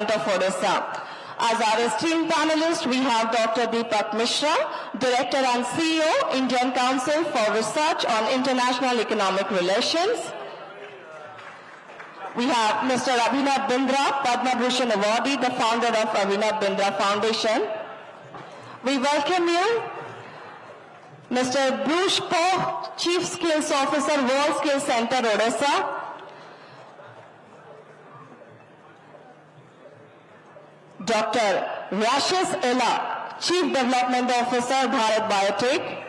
of Odisha. As our esteemed panelist, we have Dr. Deepak Mishra, Director and CEO, Indian Council for Research on International Economic Relations. We have Mr. Abhinav Bindra, Padma Bhushan Awardee, the founder of Abhinav Bindra Foundation. We welcome you, Mr. Bruce Poh, Chief Skills Officer, World Skills Center, Odisha. Dr. Rashes Ella, Chief Development Officer, Bharat Biotech.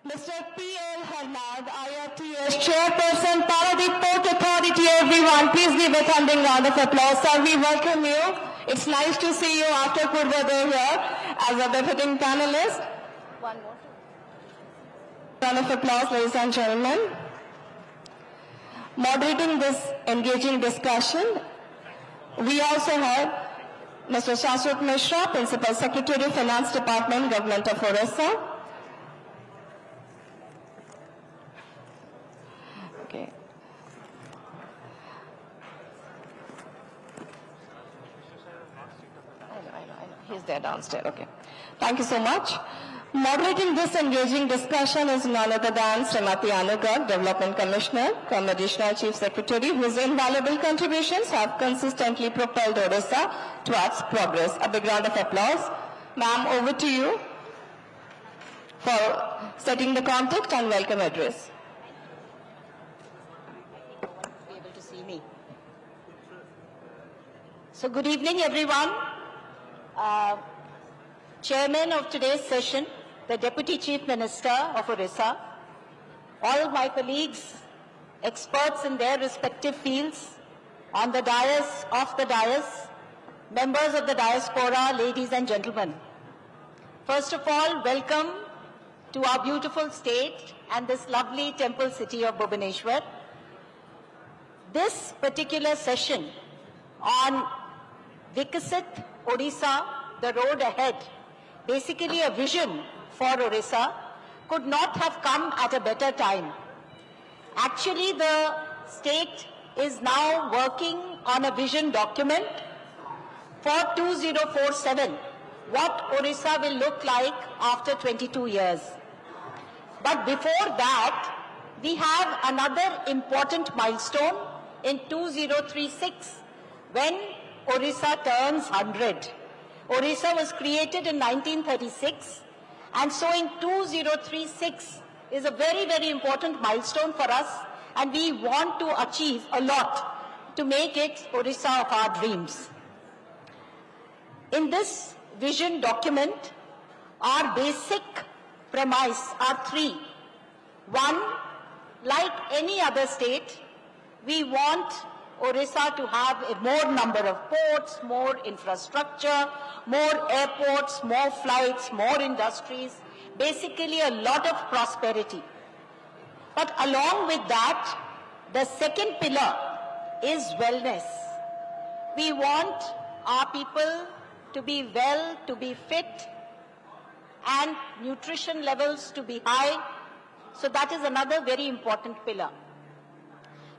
Mr. P.L. Hernand, IRTS Chairperson, Paradip Port Authority, everyone. Please give a thundering round of applause. Sir, we welcome you. It's nice to see you after good weather here as a befitting panelist. One more. Round of applause, ladies and gentlemen. Moderating this engaging discussion, we also have Mr. Shashwat Mishra, Principal Secretary, Finance Department, Government of Odisha. Okay. I know. He's there downstairs. Okay. Thank you so much. Moderating this engaging discussion is none other than Srimati Anu Garg, Development Commissioner, cum Additional Chief Secretary, whose invaluable contributions have consistently propelled Odisha towards progress. A big round of applause. Ma'am, over to you for setting the context and welcome address. Be able to see me. So good evening, everyone. Chairman of today's session, the Deputy Chief Minister of Odisha, all my colleagues, experts in their respective fields, on the dais, off the dais, members of the diaspora, ladies and gentlemen. First of all, welcome to our beautiful state and this lovely temple city of Bhubaneswar. This particular session on Vikasit Odisha, the road ahead, basically a vision for Odisha, could not have come at a better time. Actually, the state is now working on a vision document for 2047, what Odisha will look like after 22 years. But before that, we have another important milestone in 2036, when Odisha turns 100. Odisha was created in 1936, and so in 2036 is a very, very important milestone for us, and we want to achieve a lot to make it Odisha of our dreams. In this vision document, our basic premise are three. One, like any other state, we want Odisha to have a more number of ports, more infrastructure, more airports, more flights, more industries, basically a lot of prosperity. But along with that, the second pillar is wellness. We want our people to be well, to be fit, and nutrition levels to be high. So that is another very important pillar.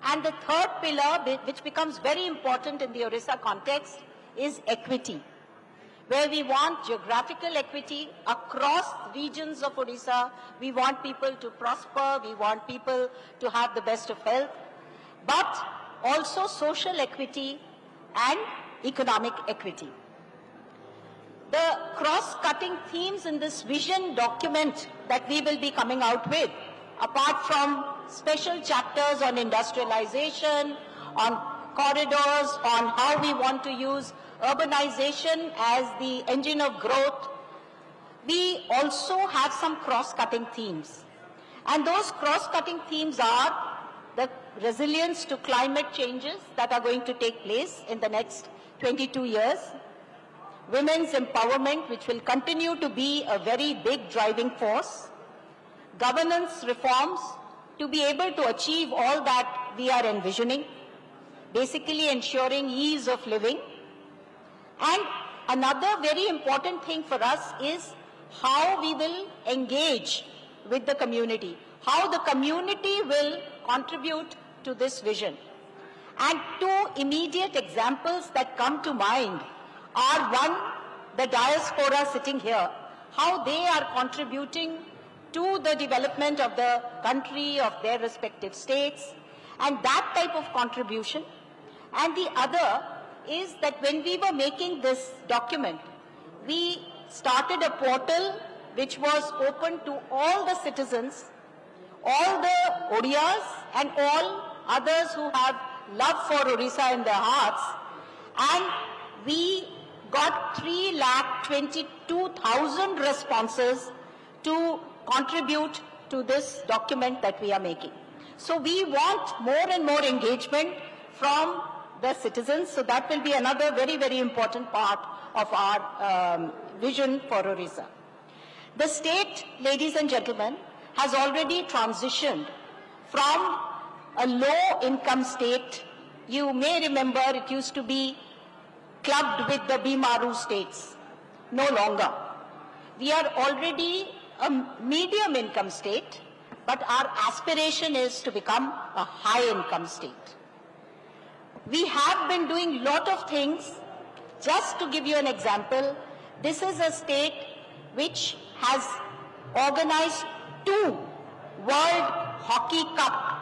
And the third pillar, which becomes very important in the Odisha context, is equity, where we want geographical equity across regions of Odisha. We want people to prosper, we want people to have the best of health, but also social equity and economic equity. The cross-cutting themes in this vision document that we will be coming out with, apart from special chapters on industrialization, on corridors, on how we want to use urbanization as the engine of growth, we also have some cross-cutting themes. And those cross-cutting themes are the resilience to climate changes that are going to take place in the next 22 years, women's empowerment, which will continue to be a very big driving force, governance reforms to be able to achieve all that we are envisioning, basically ensuring ease of living. And another very important thing for us is how we will engage with the community, how the community will contribute to this vision. And two immediate examples that come to mind are one, the diaspora sitting here, how they are contributing to the development of the country, of their respective states, and that type of contribution. And the other is that when we were making this document, we started a portal which was open to all the citizens, all the Odias and all others who have love for Odisha in their hearts, and we got 3,22,000 responses to contribute to this document that we are making. So we want more and more engagement from the citizens, so that will be another very, very important part of our vision for Odisha. The state, ladies and gentlemen, has already transitioned from a low-income state. You may remember it used to be clubbed with the Bimaru states. No longer. We are already a medium-income state, but our aspiration is to become a high-income state. We have been doing a lot of things. Just to give you an example, this is a state which has organized 2 World Hockey Cup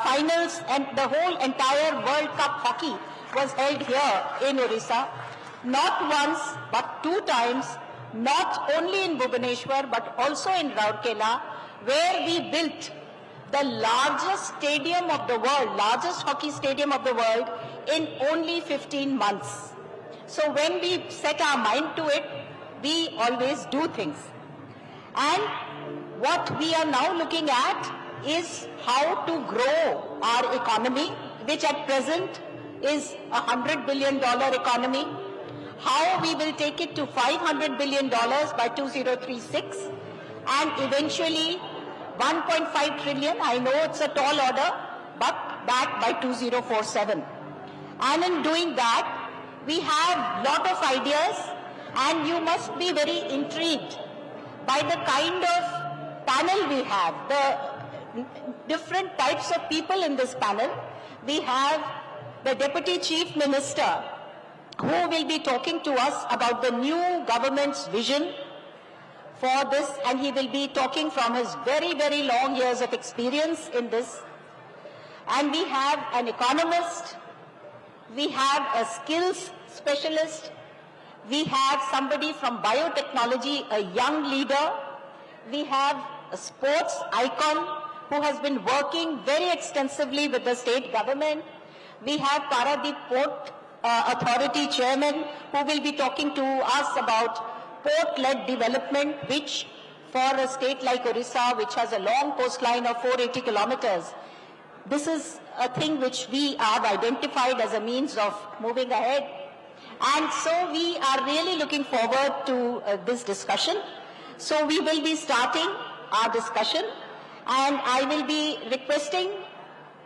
finals, and the whole entire World Cup hockey was held here in Odisha. Not once, but 2 times, not only in Bhubaneswar, but also in Rourkela, where we built the largest stadium of the world, largest hockey stadium of the world in only 15 months. So when we set our mind to it, we always do things. And what we are now looking at is how to grow our economy, which at present is a $100 billion economy, how we will take it to $500 billion by 2036, and eventually 1.5 trillion, I know it's a tall order, but that by 2047. And in doing that, we have lot of ideas, and you must be very intrigued by the kind of panel we have, the different types of people in this panel. We have the Deputy Chief Minister, who will be talking to us about the new government's vision for this, and he will be talking from his very, very long years of experience in this. And we have an economist, we have a skills specialist, we have somebody from biotechnology, a young leader, we have a sports icon who has been working very extensively with the state government, we have Paradip Port Authority Chairman who will be talking to us about port-led development, which for a state like Odisha, which has a long coastline of 480 kilometers, this is a thing which we have identified as a means of moving ahead. And so we are really looking forward to this discussion. So we will be starting our discussion, and I will be requesting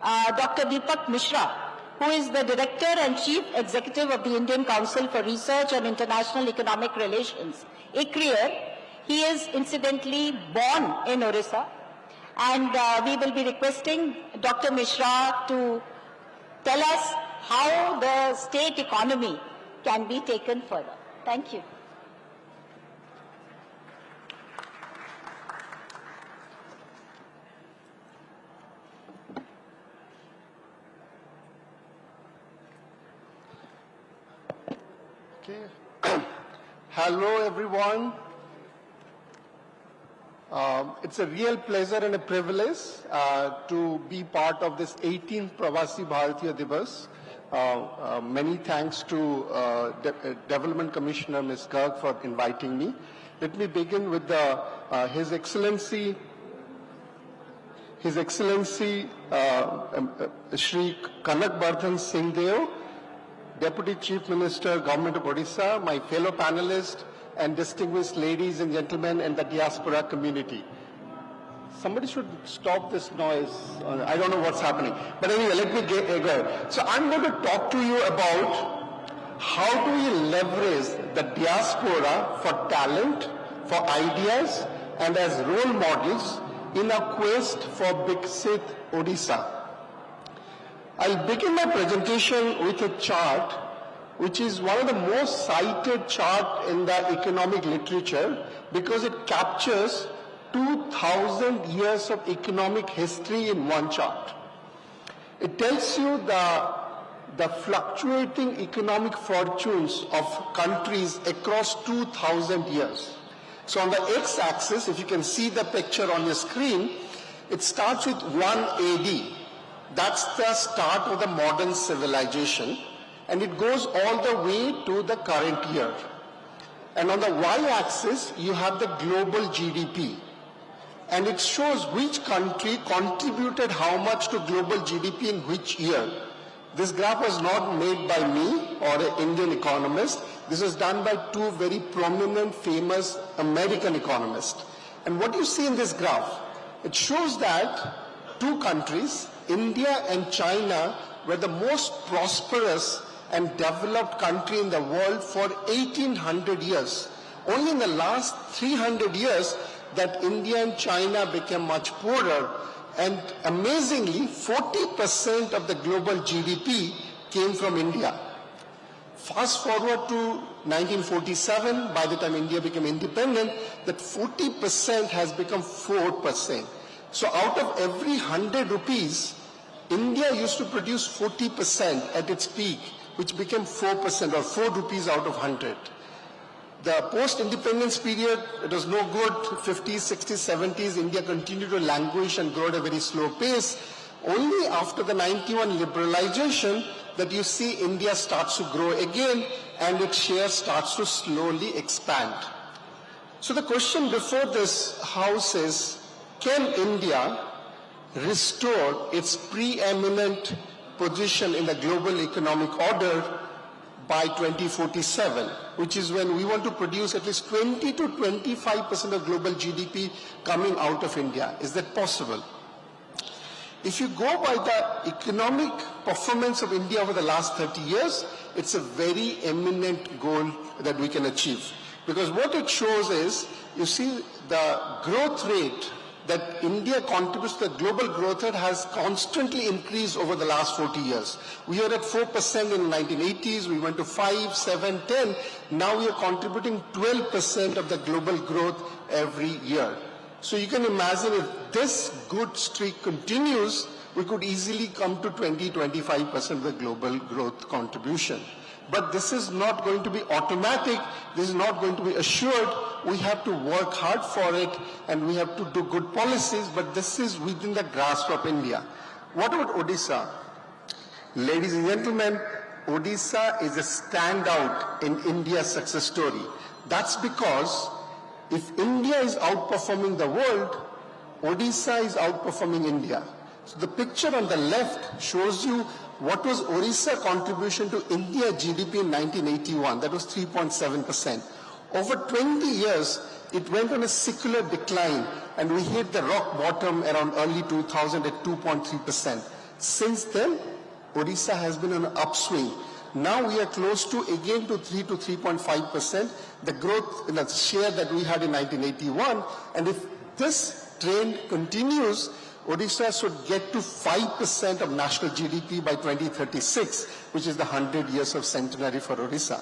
Dr. Deepak Mishra, who is the Director and Chief Executive of the Indian Council for Research on International Economic Relations, ICRIER. He is incidentally born in Odisha, and we will be requesting Dr. Mishra to tell us how the state economy can be taken further. Thank you. Hello everyone. It's a real pleasure and a privilege to be part of this 18th Pravasi Bharatiya Divas. Many thanks to Development Commissioner Ms. Garg for inviting me. Let me begin with His Excellency Shri Kanak Bardhan Singh Deo, Deputy Chief Minister, Government of Odisha, my fellow panelists, and distinguished ladies and gentlemen in the diaspora community. Somebody should stop this noise. I don't know what's happening. But anyway, let me go. So I'm going to talk to you about how do we leverage the diaspora for talent, for ideas, and as role models in a quest for Viksit Odisha. I'll begin my presentation with a chart which is one of the most cited chart in the economic literature because it captures 2,000 years of economic history in one chart. It tells you the fluctuating economic fortunes of countries across 2,000 years. So on the x-axis, if you can see the picture on your screen, it starts with 1 AD. That's the start of the modern civilization, and it goes all the way to the current year. And on the y-axis, you have the global GDP. And it shows which country contributed how much to global GDP in which year. This graph was not made by me or an Indian economist. This was done by two very prominent, famous American economists. And what you see in this graph, it shows that two countries, India and China, were the most prosperous and developed country in the world for 1800 years. Only in the last 300 years that India and China became much poorer, and amazingly 40% of the global GDP came from India. Fast forward to 1947, by the time India became independent, that 40% has become 4%. So out of every 100 rupees, India used to produce 40% at its peak, which became 4% or 4 rupees out of 100. The post-independence period, it was no good. 50s, 60s, 70s, India continued to languish and grow at a very slow pace. Only after the 91 liberalization that you see India starts to grow again and its share starts to slowly expand. So the question before this house is, can India restore its preeminent position in the global economic order by 2047, which is when we want to produce at least 20 to 25% of global GDP coming out of India. Is that possible? If you go by the economic performance of India over the last 30 years, it's a very eminent goal that we can achieve. Because what it shows is, you see the growth rate that India contributes to the global growth rate has constantly increased over the last 40 years. We were at 4% in the 1980s, we went to 5, 7, 10. Now we are contributing 12% of the global growth every year. So you can imagine if this good streak continues, we could easily come to 20-25% of the global growth contribution. But this is not going to be automatic, this is not going to be assured. We have to work hard for it and we have to do good policies, but this is within the grasp of India. What about Odisha? Ladies and gentlemen, Odisha is a standout in India's success story. That's because if India is outperforming the world, Odisha is outperforming India. So the picture on the left shows you what was Odisha's contribution to India GDP in 1981. That was 3.7%. Over 20 years, it went on a secular decline and we hit the rock bottom around early 2000 at 2.3%. Since then, Odisha has been on an upswing. Now we are close to 3 to 3.5%, the growth in the share that we had in 1981. And if this trend continues, Odisha should get to 5% of national GDP by 2036, which is the 100 years of centenary for Odisha.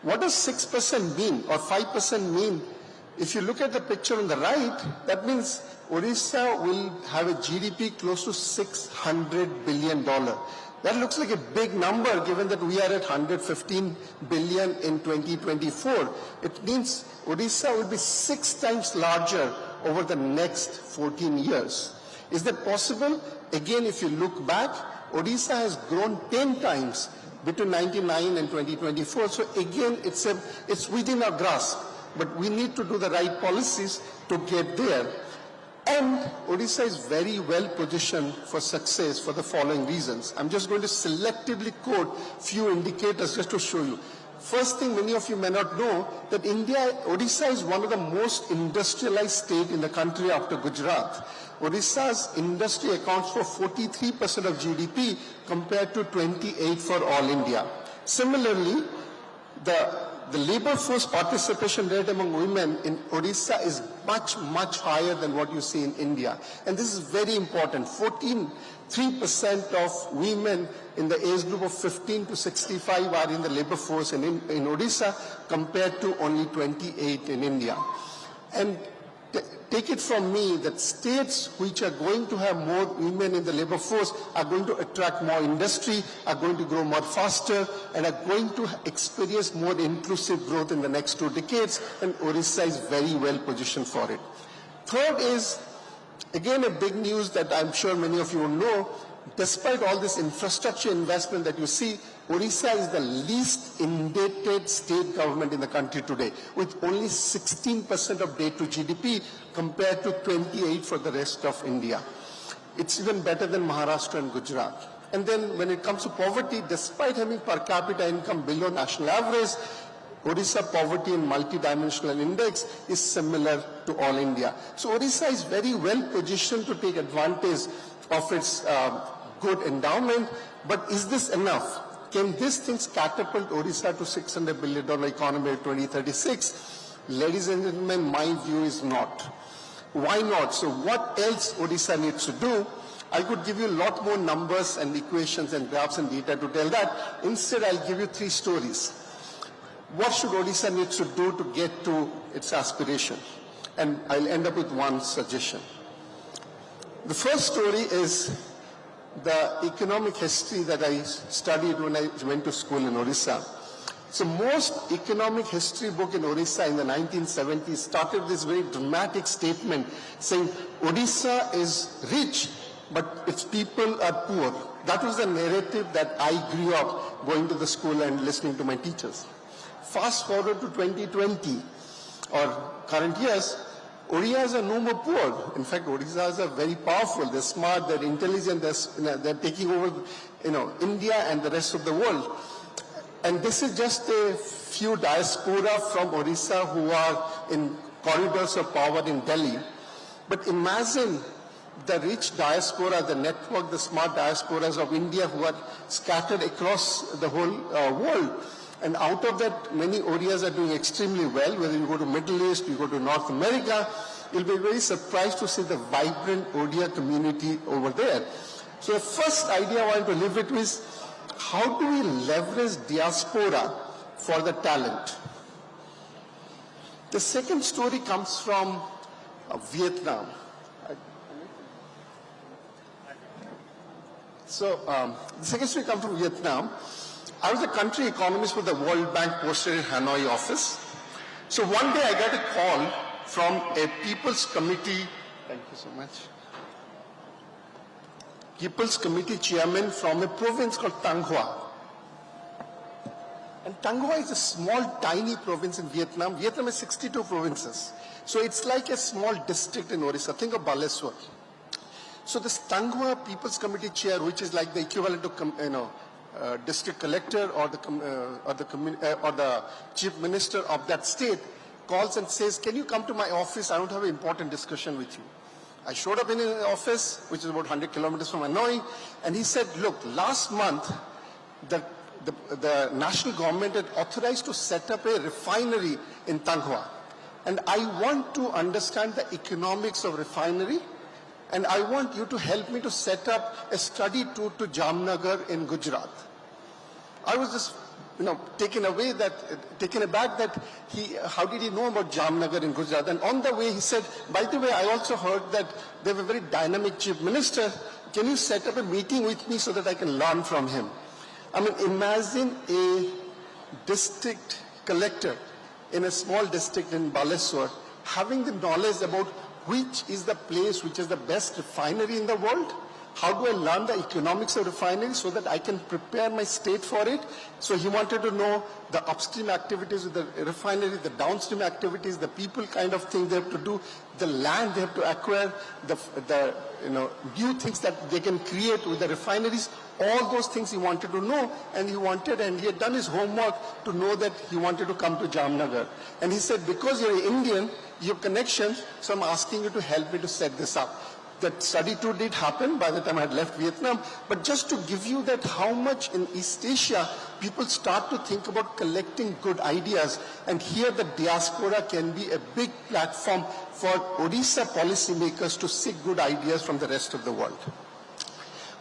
What does 6% mean or 5% mean? If you look at the picture on the right, that means Odisha will have a GDP close to $600 billion. That looks like a big number given that we are at 115 billion in 2024. It means Odisha will be 6 times larger over the next 14 years. Is that possible? Again, if you look back, Odisha has grown 10 times between 1999 and 2024. So again, it's within our grasp, but we need to do the right policies to get there. And Odisha is very well positioned for success for the following reasons. I'm just going to selectively quote few indicators just to show you. First thing, many of you may not know that Odisha is one of the most industrialized states in the country after Gujarat. Odisha's industry accounts for 43% of GDP compared to 28% for all India. Similarly, the labor force participation rate among women in Odisha is much, much higher than what you see in India. And this is very important. 3% of women in the age group of 15 to 65 are in the labor force in Odisha, compared to only 28 in India. And take it from me that states which are going to have more women in the labor force are going to attract more industry, are going to grow more faster, and are going to experience more inclusive growth in the next 2 decades, and Odisha is very well positioned for it. Third is, again, a big news that I'm sure many of you will know. Despite all this infrastructure investment that you see, Odisha is the least indebted state government in the country today, with only 16% of debt to GDP compared to 28% for the rest of India. It's even better than Maharashtra and Gujarat. And then when it comes to poverty, despite having per capita income below national average, Odisha poverty and multidimensional index is similar to all India. So Odisha is very well positioned to take advantage of its good endowment, but is this enough? Can these things catapult Odisha to $600 billion economy by 2036? Ladies and gentlemen, my view is not. Why not? So what else Odisha needs to do? I could give you a lot more numbers and equations and graphs and data to tell that. Instead, I'll give you 3 stories. What should Odisha need to do to get to its aspiration? And I'll end up with one suggestion. The first story is the economic history that I studied when I went to school in Odisha. So most economic history book in Odisha in the 1970s started this very dramatic statement saying Odisha is rich, but its people are poor. That was the narrative that I grew up going to the school and listening to my teachers. Fast forward to 2020 or current years, Odisas are no more poor. In fact, Odisas are very powerful. They're smart, they're intelligent, they're taking over, India and the rest of the world. And this is just a few diaspora from Odisha who are in corridors of power in Delhi. But imagine the rich diaspora, the network, the smart diasporas of India who are scattered across the whole world. And out of that, many Odias are doing extremely well. Whether you go to Middle East, you go to North America, you'll be very surprised to see the vibrant Odia community over there. So the first idea I want to leave it with, how do we leverage diaspora for the talent? The second story comes from Vietnam. So the second story comes from Vietnam. I was a country economist for the World Bank posted in Hanoi office. So one day I got a call from a People's Committee, thank you so much, People's Committee chairman from a province called Thanh Hoa. And Thanh Hoa is a small, tiny province in Vietnam. Vietnam has 62 provinces. So it's like a small district in Odisha. Think of Baleswar. So this Thanh Hoa People's Committee chair, which is like the equivalent to, district collector or the chief minister of that state, calls and says, can you come to my office? I want to have an important discussion with you. I showed up in his office, which is about 100 kilometers from Hanoi, and he said, look, last month, the national government had authorized to set up a refinery in Thanh Hoa. And I want to understand the economics of refinery, and I want you to help me to set up a study tour to Jamnagar in Gujarat. I was just, taken aback that how did he know about Jamnagar in Gujarat? And on the way he said, by the way, I also heard that they have a very dynamic chief minister. Can you set up a meeting with me so that I can learn from him? I mean, imagine a district collector in a small district in Baleswar having the knowledge about which is the place which is the best refinery in the world. How do I learn the economics of refining so that I can prepare my state for it? So he wanted to know the upstream activities of the refinery, the downstream activities, the people kind of thing they have to do, the land they have to acquire, the new things that they can create with the refineries. All those things he wanted to know, and he had done his homework to know that he wanted to come to Jamnagar. And he said, because you're an Indian, you have connections, so I'm asking you to help me to set this up. That study tour did happen by the time I had left Vietnam, but just to give you that how much in East Asia people start to think about collecting good ideas, and here the diaspora can be a big platform for Odisha policymakers to seek good ideas from the rest of the world.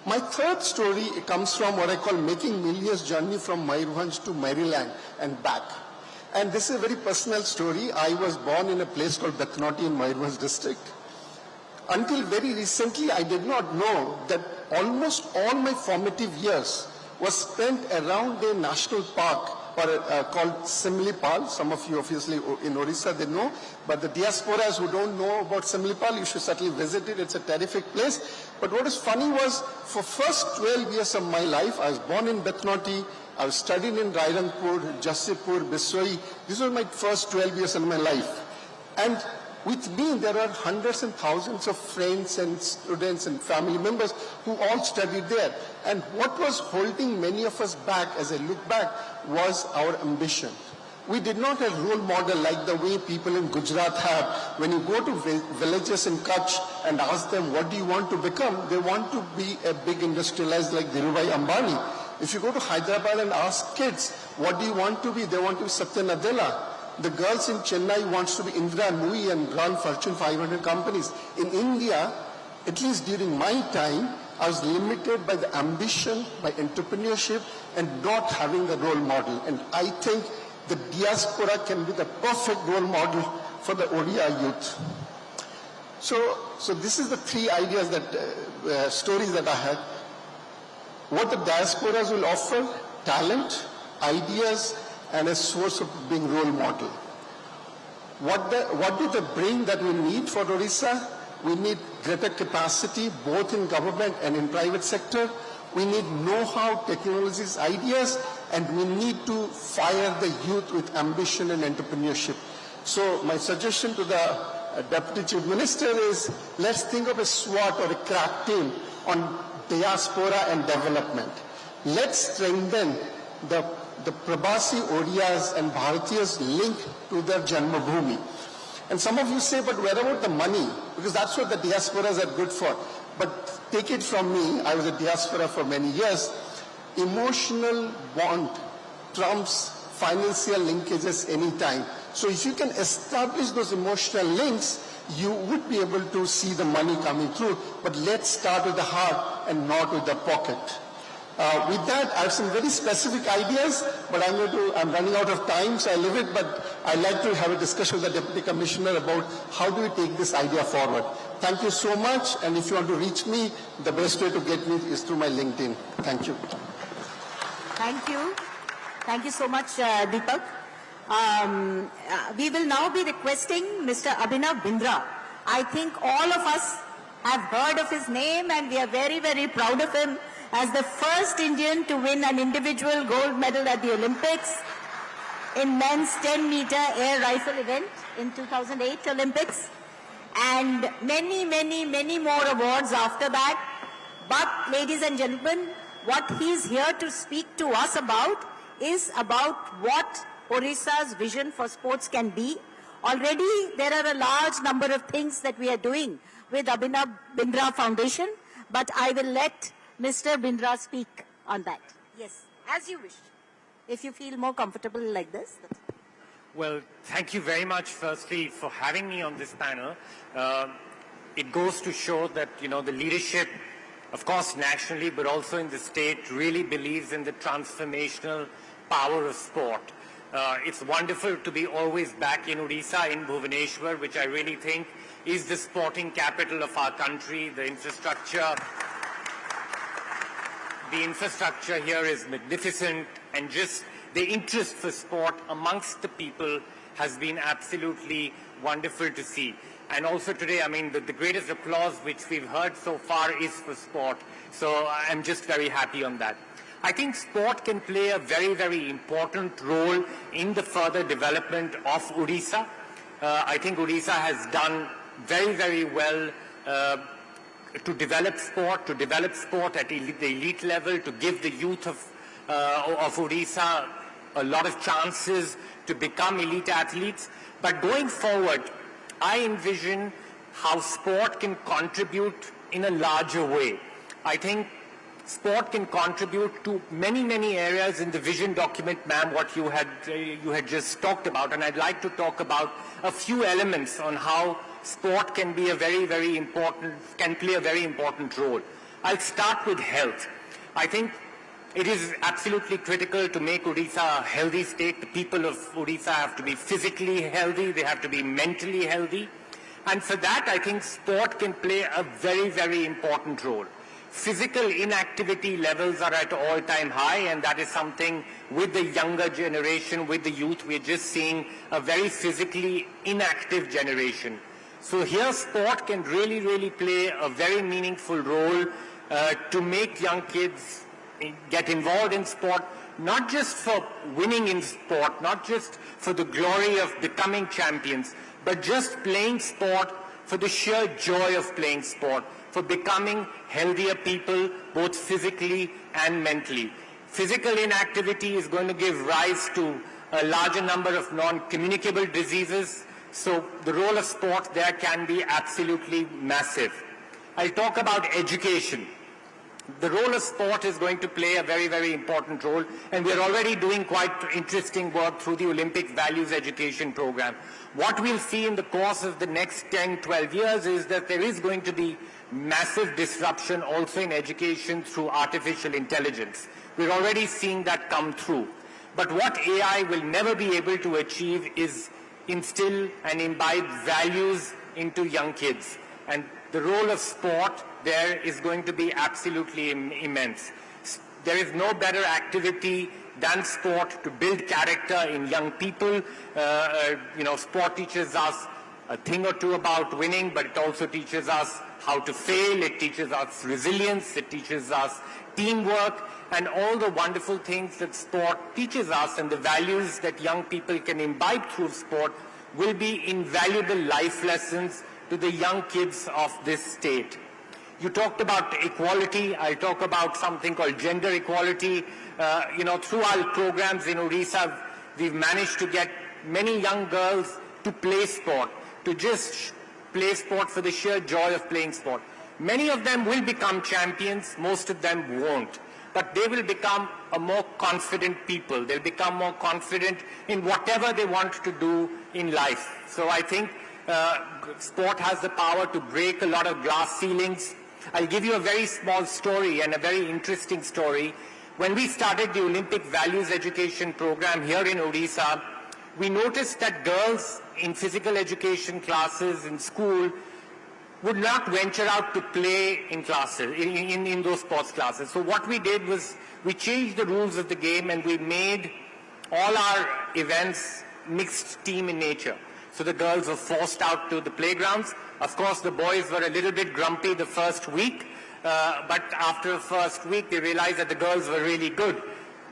My third story comes from what I call Making Millions journey from Mayurbhanj to Maryland and back. And this is a very personal story. I was born in a place called Bethnoti in Mayurbhanj district. Until very recently, I did not know that almost all my formative years was spent around a national park called Simlipal. Some of you obviously in Odisha, they know. But the diasporas who don't know about Simlipal, you should certainly visit it. It's a terrific place. But what is funny was, for first 12 years of my life, I was born in Bethnoti. I was studying in Rairangpur, Jassipur, Biswai. These were my first 12 years of my life. And with me, there are hundreds and thousands of friends and students and family members who all studied there. And what was holding many of us back, as I look back, was our ambition. We did not have role model like the way people in Gujarat have. When you go to villages in Kutch and ask them, what do you want to become? They want to be a big industrialist like Dhirubhai Ambani. If you go to Hyderabad and ask kids, what do you want to be? They want to be Satya Nadella. The girls in Chennai wants to be Indra Nui and run Fortune 500 companies. In India, at least during my time, I was limited by the ambition, by entrepreneurship, and not having the role model. And I think the diaspora can be the perfect role model for the Odia youth. So this is the three ideas that, stories that I had. What the diasporas will offer: talent, ideas, and a source of being role model. What do they bring that we need for Odisha? We need greater capacity, both in government and in private sector. We need know-how, technologies, ideas, and we need to fire the youth with ambition and entrepreneurship. So my suggestion to the Deputy Chief Minister is, let's think of a SWAT or a crack team on diaspora and development. Let's strengthen the Prabhasi Odiyas and Bharatiyas linked to their Janmabhoomi. And some of you say, but where about the money? Because that's what the diasporas are good for. But take it from me, I was a diaspora for many years. Emotional bond trumps financial linkages anytime. So if you can establish those emotional links, you would be able to see the money coming through. But let's start with the heart and not with the pocket. With that, I have some very specific ideas, but I'm running out of time, so I leave it, but I'd like to have a discussion with the Deputy Commissioner about how do we take this idea forward. Thank you so much, and if you want to reach me, the best way to get me is through my LinkedIn. Thank you. Thank you. Thank you so much, Deepak. We will now be requesting Mr. Abhinav Bindra. I think all of us have heard of his name, and we are very, very proud of him as the first Indian to win an individual gold medal at the Olympics in men's 10-meter air rifle event in 2008 Olympics, and many, many, many more awards after that. But, ladies and gentlemen, what he's here to speak to us about is about what Odisha's vision for sports can be. Already, there are a large number of things that we are doing with Abhinav Bindra Foundation, but I will let Mr. Bindra speak on that. Yes, as you wish. If you feel more comfortable like this. Well, thank you very much, firstly, for having me on this panel. It goes to show that, the leadership, of course, nationally, but also in the state, really believes in the transformational power of sport. It's wonderful to be always back in Odisha, in Bhubaneswar, which I really think is the sporting capital of our country. The infrastructure here is magnificent, and just the interest for sport amongst the people has been absolutely wonderful to see. And also today, the greatest applause which we've heard so far is for sport. So I'm just very happy on that. I think sport can play a very, very important role in the further development of Odisha. I think Odisha has done very, very well to develop sport at the elite level, to give the youth of Odisha a lot of chances to become elite athletes. But going forward, I envision how sport can contribute in a larger way. I think sport can contribute to many, many areas in the vision document, ma'am, what you had just talked about. And I'd like to talk about a few elements on how sport can be a can play a very important role. I'll start with health. I think it is absolutely critical to make Odisha a healthy state. The people of Odisha have to be physically healthy, they have to be mentally healthy. And for that, I think sport can play a very important role. Physical inactivity levels are at all-time high, and that is something with the younger generation, with the youth, we're just seeing a very physically inactive generation. So here sport can really play a very meaningful role to make young kids get involved in sport, not just for winning in sport, not just for the glory of becoming champions, but just playing sport for the sheer joy of playing sport, for becoming healthier people, both physically and mentally. Physical inactivity is going to give rise to a larger number of non-communicable diseases, so the role of sport there can be absolutely massive. I'll talk about education. The role of sport is going to play a very important role, and we're already doing quite interesting work through the Olympic Values Education Program. What we'll see in the course of the next 10, 12 years is that there is going to be massive disruption also in education through artificial intelligence. We're already seeing that come through. But what AI will never be able to achieve is instill and imbibe values into young kids. And the role of sport there is going to be absolutely immense. There is no better activity than sport to build character in young people. Sport teaches us a thing or two about winning, but it also teaches us how to fail. It teaches us resilience. It teaches us teamwork and all the wonderful things that sport teaches us, and the values that young people can imbibe through sport will be invaluable life lessons to the young kids of this state. You talked about equality. I'll talk about something called gender equality. Through our programs in Odisha, we've managed to get many young girls to play sport, to just play sport for the sheer joy of playing sport. Many of them will become champions, most of them won't. But they will become a more confident people. They'll become more confident in whatever they want to do in life. So I think sport has the power to break a lot of glass ceilings. I'll give you a very small story and a very interesting story. When we started the Olympic Values Education Program here in Odisha, we noticed that girls in physical education classes in school would not venture out to play in classes, in those sports classes. So what we did was we changed the rules of the game and we made all our events mixed team in nature. So the girls were forced out to the playgrounds. Of course, the boys were a little bit grumpy the first week, but after the first week, they realized that the girls were really good.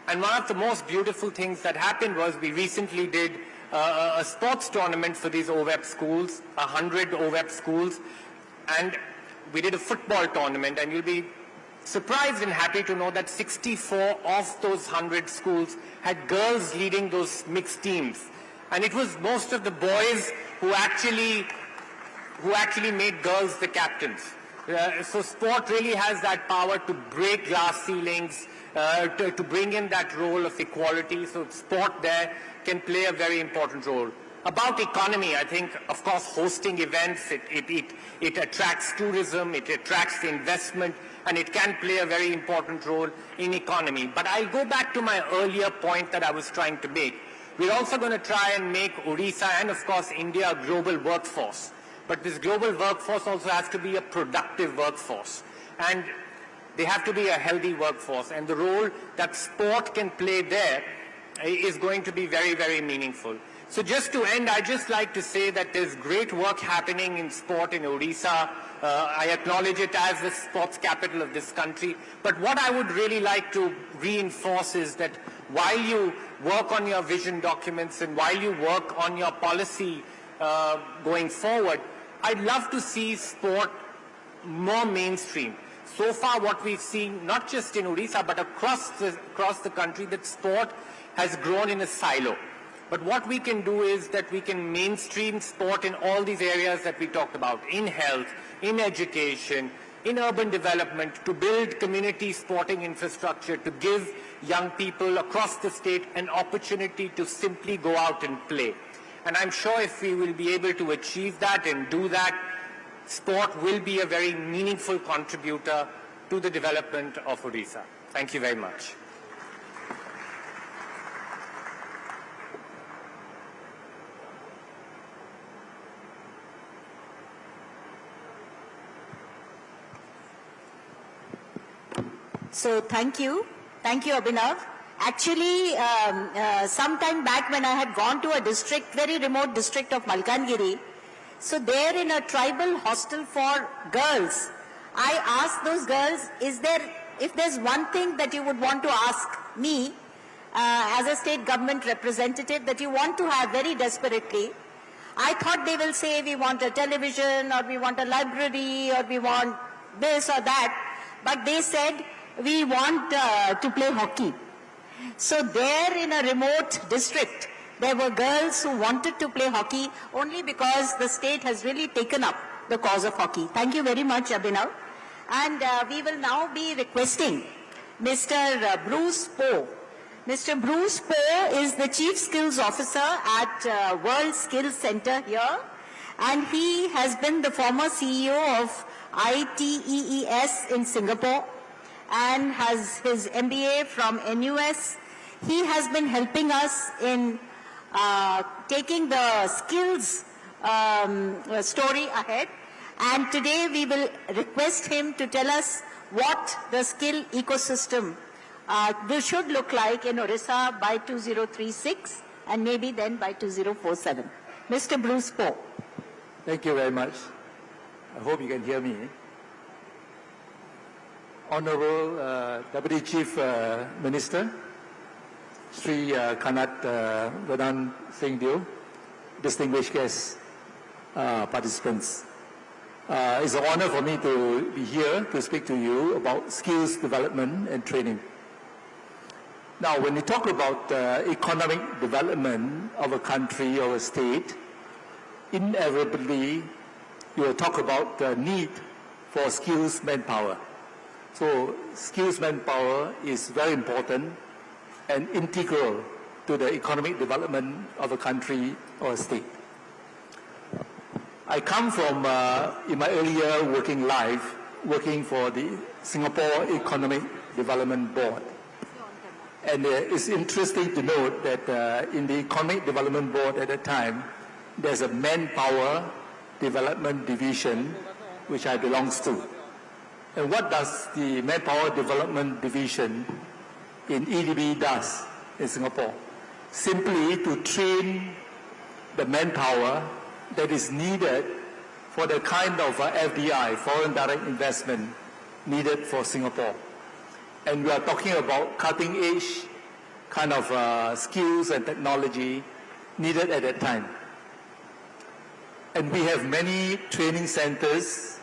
And one of the most beautiful things that happened was we recently did a sports tournament for these OVEP schools, 100 OVEP schools, and we did a football tournament, and you'll be surprised and happy to know that 64 of those 100 schools had girls leading those mixed teams. And it was most of the boys who actually made girls the captains. So sport really has that power to break glass ceilings, to bring in that role of equality. So sport there can play a very important role. About economy, I think, of course, hosting events, it attracts tourism, it attracts investment, and it can play a very important role in economy. But I'll go back to my earlier point that I was trying to make. We're also going to try and make Odisha and, of course, India a global workforce. But this global workforce also has to be a productive workforce. And they have to be a healthy workforce. And the role that sport can play there is going to be very meaningful. So just to end, I'd just like to say that there's great work happening in sport in Odisha. I acknowledge it as the sports capital of this country. But what I would really like to reinforce is that while you work on your vision documents and while you work on your policy going forward, I'd love to see sport more mainstream. So far what we've seen, not just in Odisha, but across the country, that sport has grown in a silo. But what we can do is that we can mainstream sport in all these areas that we talked about, in health, in education, in urban development, to build community sporting infrastructure, to give young people across the state an opportunity to simply go out and play. And I'm sure if we will be able to achieve that and do that, sport will be a very meaningful contributor to the development of Odisha. Thank you very much. So thank you. Thank you, Abhinav. Actually, some time back when I had gone to a district, very remote district of Malkangiri, so there in a tribal hostel for girls, I asked those girls, if there's one thing that you would want to ask me as a state government representative that you want to have very desperately, I thought they will say we want a television or we want a library or we want this or that, but they said we want to play hockey. So there in a remote district, there were girls who wanted to play hockey only because the state has really taken up the cause of hockey. Thank you very much, Abhinav. And we will now be requesting Mr. Bruce Poe. Mr. Bruce Poe is the Chief Skills Officer at World Skills Center here. And he has been the former CEO of ITEES in Singapore and has his MBA from NUS. He has been helping us in taking the skills story ahead. And today we will request him to tell us what the skill ecosystem should look like in Odisha by 2036 and maybe then by 2047. Mr. Bruce Poe. Thank you very much. I hope you can hear me. Honorable Deputy Chief Minister, Sri Kanat Vedant Singh Deo, distinguished guests, participants. It's an honor for me to be here to speak to you about skills development and training. Now, when we talk about economic development of a country or a state, inevitably you will talk about the need for skills manpower. So skills manpower is very important and integral to the economic development of a country or a state. I come from, in my earlier working life, working for the Singapore Economic Development Board. And it's interesting to note that in the Economic Development Board at that time, there's a manpower development division which I belongs to. And what does the Manpower Development Division in EDB does in Singapore? Simply to train the manpower that is needed for the kind of FDI, foreign direct investment, needed for Singapore. And we are talking about cutting edge kind of skills and technology needed at that time. And we have many training centers,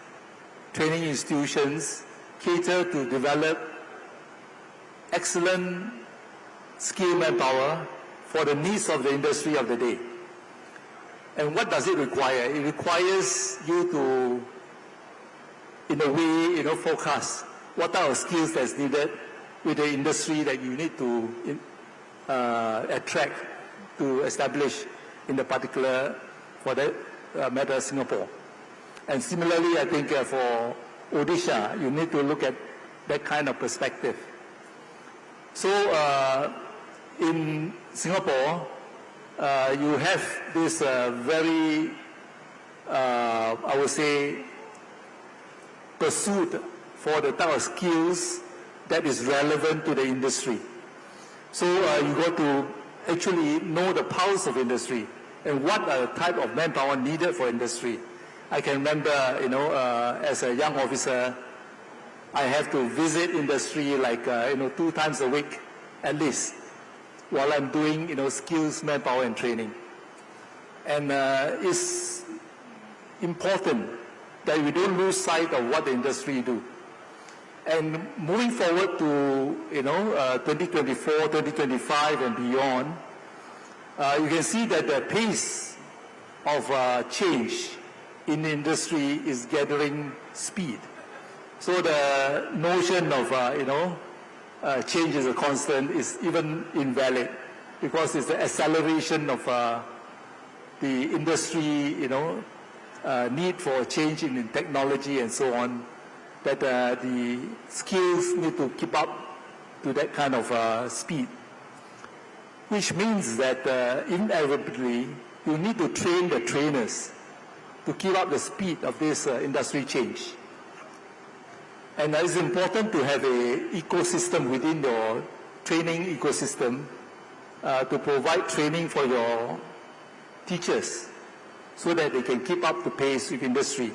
training institutions cater to develop excellent skilled manpower for the needs of the industry of the day. And what does it require? It requires you to, in a way, forecast what are the skills that's needed with the industry that you need to attract to establish in the particular, for that matter, Singapore. And similarly, I think for Odisha, you need to look at that kind of perspective. So in Singapore, you have this very, I would say, pursuit for the type of skills that is relevant to the industry. So you got to actually know the pulse of industry and what are the type of manpower needed for industry. I can remember, as a young officer, I have to visit industry like, 2 times a week at least, while I'm doing, skills, manpower, and training. And it's important that we don't lose sight of what the industry do. And moving forward to, 2024, 2025, and beyond, you can see that the pace of change in the industry is gathering speed. So the notion of, change is a constant is even invalid, because it's the acceleration of the industry, need for change in technology and so on, that the skills need to keep up to that kind of speed. Which means that inevitably you need to train the trainers to keep up the speed of this industry change. And it's important to have an ecosystem within your training ecosystem to provide training for your teachers so that they can keep up the pace with industry.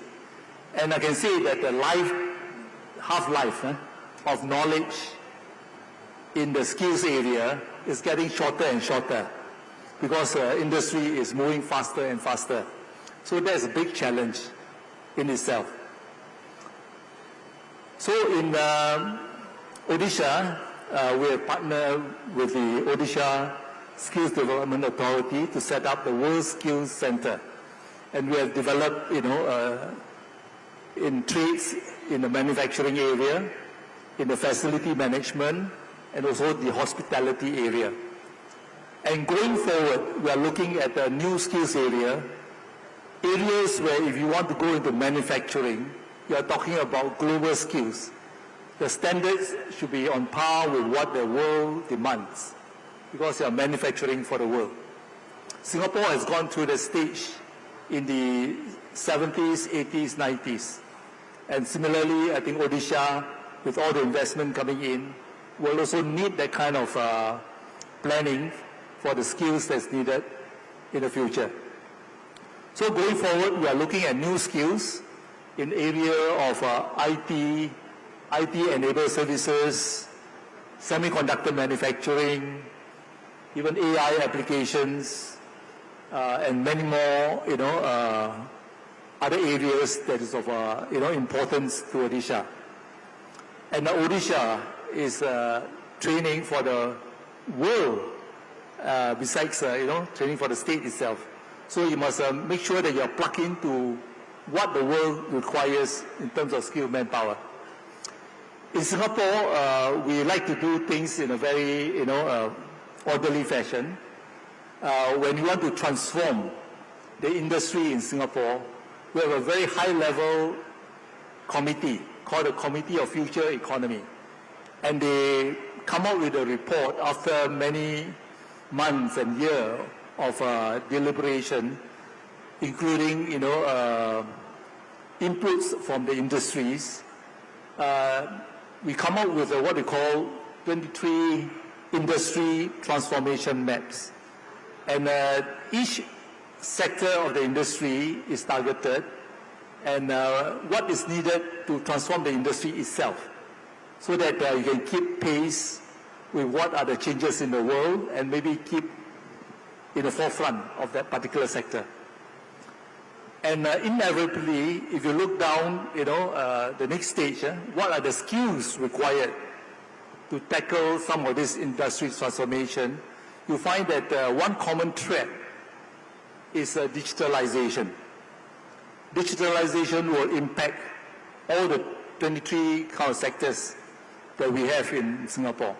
And I can say that the half-life of knowledge in the skills area is getting shorter and shorter because industry is moving faster and faster. So that's a big challenge in itself. So in Odisha, we have partnered with the Odisha Skills Development Authority to set up the World Skills Center. And we have developed, in trades, in the manufacturing area, in the facility management, and also the hospitality area. And going forward, we are looking at a new skills area, areas where if you want to go into manufacturing, you are talking about global skills. The standards should be on par with what the world demands, because you are manufacturing for the world. Singapore has gone through the stage in the 70s, 80s, 90s. And similarly, I think Odisha, with all the investment coming in, will also need that kind of planning for the skills that's needed in the future. So going forward, we are looking at new skills in area of IT-enabled services, semiconductor manufacturing, even AI applications, and many more, other areas that is of, importance to Odisha. And Odisha is training for the world, besides, training for the state itself. So you must make sure that you are plugged into what the world requires in terms of skilled manpower. In Singapore, we like to do things in a very, orderly fashion. When you want to transform the industry in Singapore, we have a very high-level committee called the Committee of Future Economy. And they come out with a report after many months and years of deliberation, including, inputs from the industries. We come up with what we call 23 industry transformation maps. And each sector of the industry is targeted, and what is needed to transform the industry itself, so that you can keep pace with what are the changes in the world and maybe keep in the forefront of that particular sector. And inevitably, if you look down, the next stage, what are the skills required to tackle some of this industry transformation, you find that one common thread is digitalization. Digitalization will impact all the 23 kind of sectors that we have in Singapore.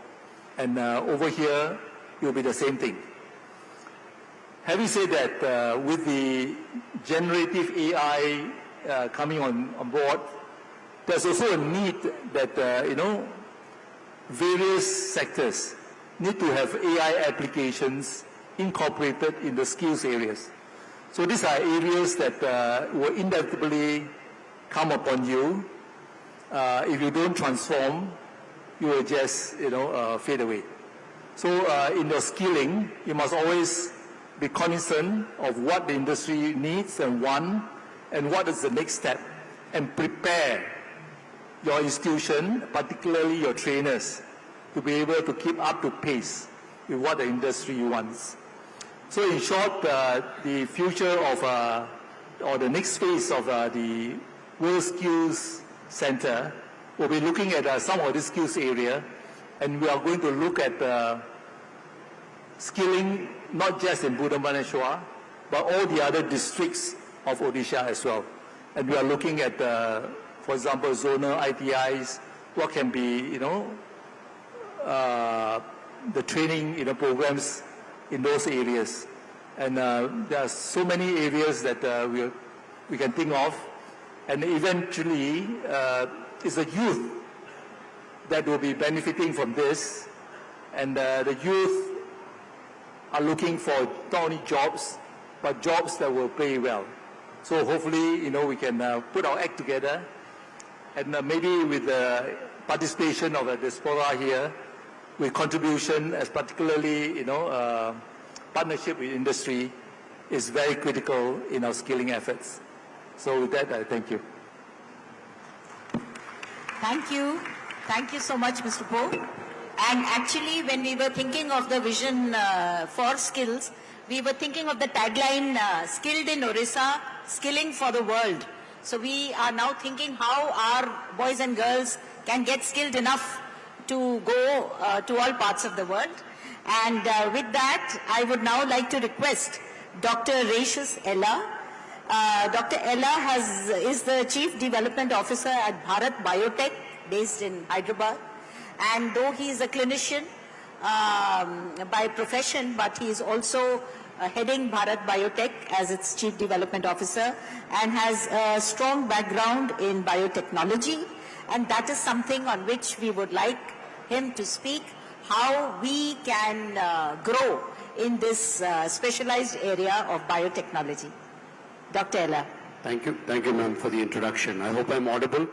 And over here, it will be the same thing. Having said that, with the generative AI coming on board, there's also a need that, various sectors need to have AI applications incorporated in the skills areas. So these are areas that will inevitably come upon you. If you don't transform, you will just, fade away. So in your skilling, you must always be cognizant of what the industry needs and wants, and what is the next step, and prepare your institution, particularly your trainers, to be able to keep up to pace with what the industry wants. So in short, the future of, or the next phase of the World Skills Center will be looking at some of the skills area, and we are going to look at skilling not just in Bhubaneswar, but all the other districts of Odisha as well. And we are looking at, for example, zonal ITIs, what can be, the training, programs in those areas. And there are so many areas that we can think of. And eventually, it's the youth that will be benefiting from this. And the youth are looking for not only jobs, but jobs that will pay well. So hopefully, we can put our act together, and maybe with the participation of the diaspora here, with contribution, as particularly, partnership with industry is very critical in our skilling efforts. So with that, I thank you. Thank you. Thank you so much, Mr. Poe. And actually, when we were thinking of the vision for skills, we were thinking of the tagline, skilled in Odisha, skilling for the world. So we are now thinking how our boys and girls can get skilled enough to go to all parts of the world. And with that, I would now like to request Dr. Rachis Ella. Dr. Ella is the Chief Development Officer at Bharat Biotech, based in Hyderabad. And though he is a clinician by profession, but he is also heading Bharat Biotech as its Chief Development Officer, and has a strong background in biotechnology. And that is something on which we would like him to speak, how we can grow in this specialized area of biotechnology. Dr. Ella. Thank you, ma'am, for the introduction. I hope I'm audible.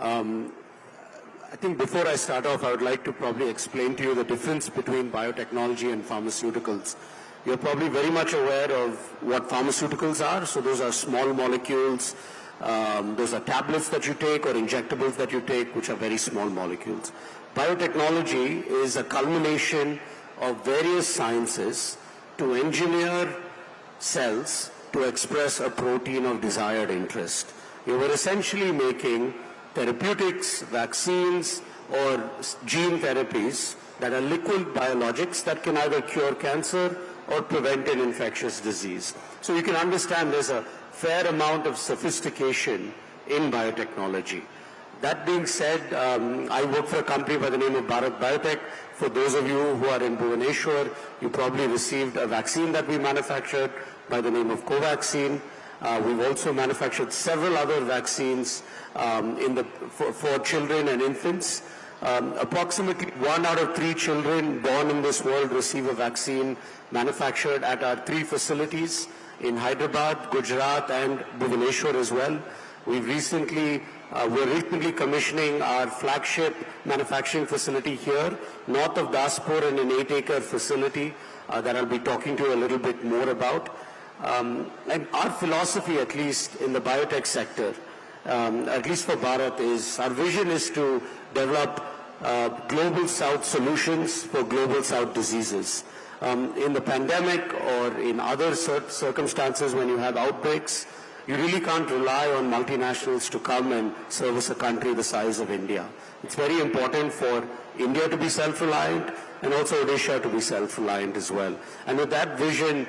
I think before I start off, I would like to probably explain to you the difference between biotechnology and pharmaceuticals. You're probably very much aware of what pharmaceuticals are. So those are small molecules. Those are tablets that you take or injectables that you take, which are very small molecules. Biotechnology is a culmination of various sciences to engineer cells to express a protein of desired interest. You were essentially making therapeutics, vaccines, or gene therapies that are liquid biologics that can either cure cancer or prevent an infectious disease. So you can understand there's a fair amount of sophistication in biotechnology. That being said, I work for a company by the name of Bharat Biotech. For those of you who are in Bhubaneswar, you probably received a vaccine that we manufactured by the name of Covaxin. We've also manufactured several other vaccines for children and infants. Approximately 1 out of 3 children born in this world receive a vaccine manufactured at our 3 facilities in Hyderabad, Gujarat, and Bhubaneswar as well. We're recently commissioning our flagship manufacturing facility here, north of diaspora, in an 8-acre facility that I'll be talking to you a little bit more about. And our philosophy, at least in the biotech sector, at least for Bharat, is our vision is to develop global south solutions for global south diseases. In the pandemic or in other circumstances when you have outbreaks, you really can't rely on multinationals to come and service a country the size of India. It's very important for India to be self-reliant and also Odisha to be self-reliant as well. And with that vision,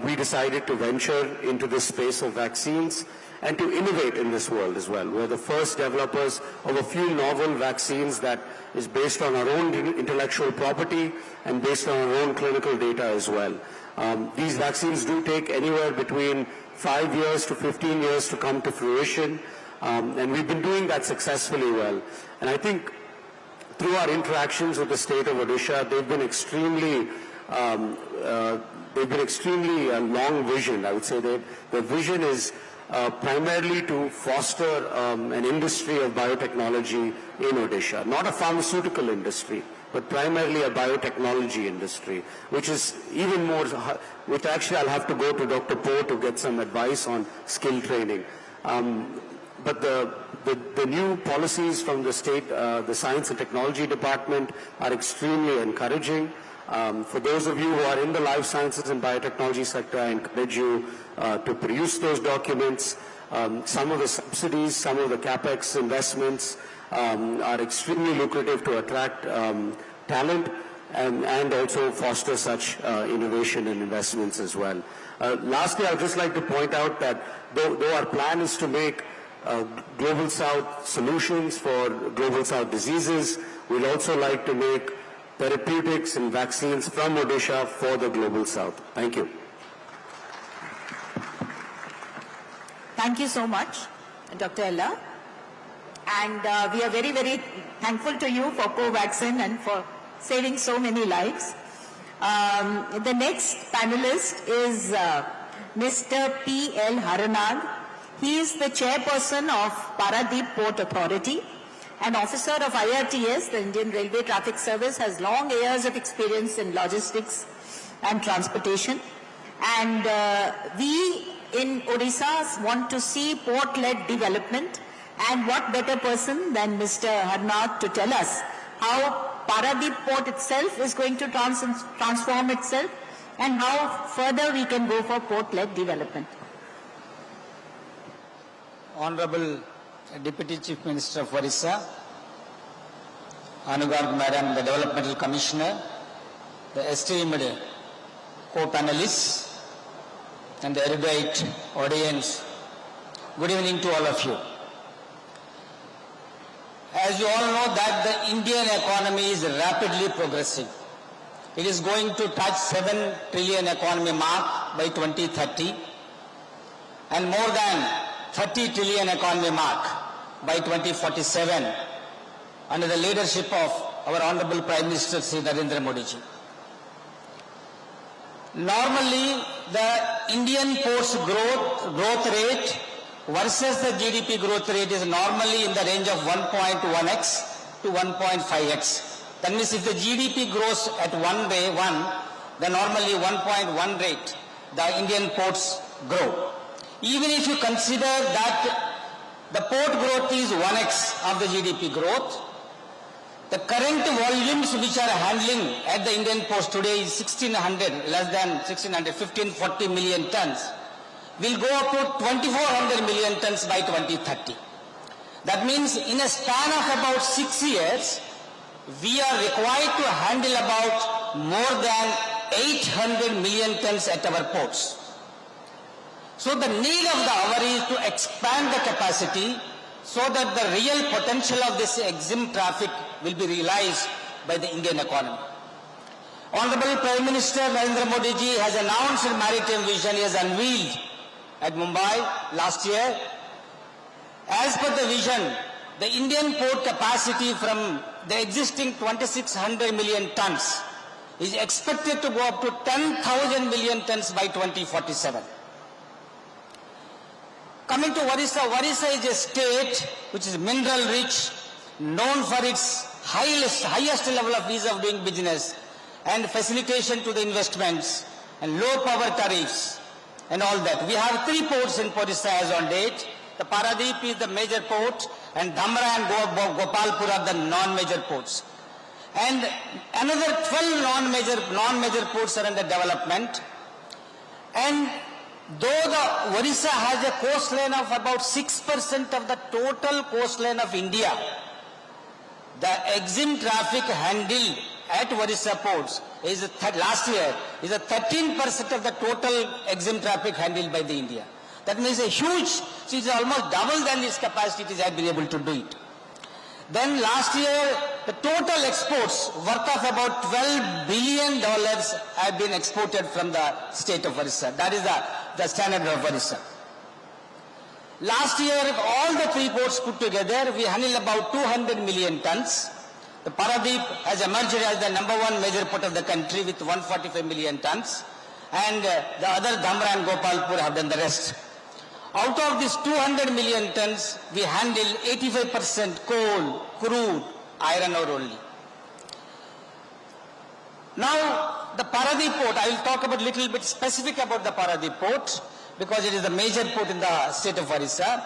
we decided to venture into this space of vaccines and to innovate in this world as well. We're the first developers of a few novel vaccines that is based on our own intellectual property and based on our own clinical data as well. These vaccines do take anywhere between 5 years to 15 years to come to fruition, and we've been doing that successfully well. And I think through our interactions with the state of Odisha, they've been extremely long vision. I would say that the vision is primarily to foster an industry of biotechnology in Odisha, not a pharmaceutical industry, but primarily a biotechnology industry, which is even more, which actually I'll have to go to Dr. Poe to get some advice on skill training. But the new policies from the state, the Science and Technology Department are extremely encouraging. For those of you who are in the life sciences and biotechnology sector, I encourage you to produce those documents. Some of the subsidies, some of the capex investments are extremely lucrative to attract talent. and also foster such innovation and investments as well. Lastly, I would just like to point out that though our plan is to make Global South solutions for Global South diseases, we'd also like to make therapeutics and vaccines from Odisha for the Global South. Thank you. Thank you so much, Dr. Ella. And we are very, very thankful to you for co-vaccine and for saving so many lives. The next panelist is Mr. P.L. Haranag. He is the chairperson of Paradip Port Authority, an officer of IRTS, the Indian Railway Traffic Service, has long years of experience in logistics and transportation. And we in Odisha want to see port-led development, and what better person than Mr. Haranag to tell us how Paradip Port itself is going to transform itself and how further we can go for port-led development. Honorable Deputy Chief Minister of Odisha, Anugarg Madam, the Developmental Commissioner, the esteemed co-panelists, and the erudite audience, good evening to all of you. As you all know that the Indian economy is rapidly progressing. It is going to touch 7 trillion economy mark by 2030 and more than 30 trillion economy mark by 2047 under the leadership of our Honorable Prime Minister Sri Narendra Modi ji. Normally, the Indian ports growth rate versus the GDP growth rate is normally in the range of 1.1x to 1.5x. That means if the GDP grows at 1, then normally 1.1 rate, the Indian ports grow. Even if you consider that the port growth is 1x of the GDP growth, the current volumes which are handling at the Indian ports today is 1600, less than 1600, 1540 million tons, will go up to 2400 million tons by 2030. That means in a span of about 6 years, we are required to handle about more than 800 million tons at our ports. So the need of the hour is to expand the capacity so that the real potential of this EXIM traffic will be realized by the Indian economy. Honorable Prime Minister Narendra Modi ji has announced a maritime vision he has unveiled at Mumbai last year. As per the vision, the Indian port capacity from the existing 2600 million tons is expected to go up to 10,000 million tons by 2047. Coming to Odisha, Odisha is a state which is mineral rich, known for its highest level of ease of doing business and facilitation to the investments and low power tariffs and all that. We have 3 ports in Odisha as on date. The Paradip is the major port and Dhamra and Gopalpur are the non-major ports. And another 12 non-major ports are under development. And though the Odisha has a coastline of about 6% of the total coastline of India, the EXIM traffic handled at Odisha ports is last year is a 13% of the total EXIM traffic handled by the India. That means a huge, it is almost double than its capacity it has been able to do it. Then last year, the total exports worth of about $12 billion have been exported from the state of Odisha. That is the standard of Odisha. Last year, all the 3 ports put together, we handled about 200 million tons. The Paradip has emerged as the #1 major port of the country with 145 million tons. And the other Dhamra and Gopalpur have done the rest. Out of these 200 million tons, we handle 85% coal, crude, iron ore only. Now, the Paradip port, I will talk about little bit specific about the Paradip port because it is the major port in the state of Odisha.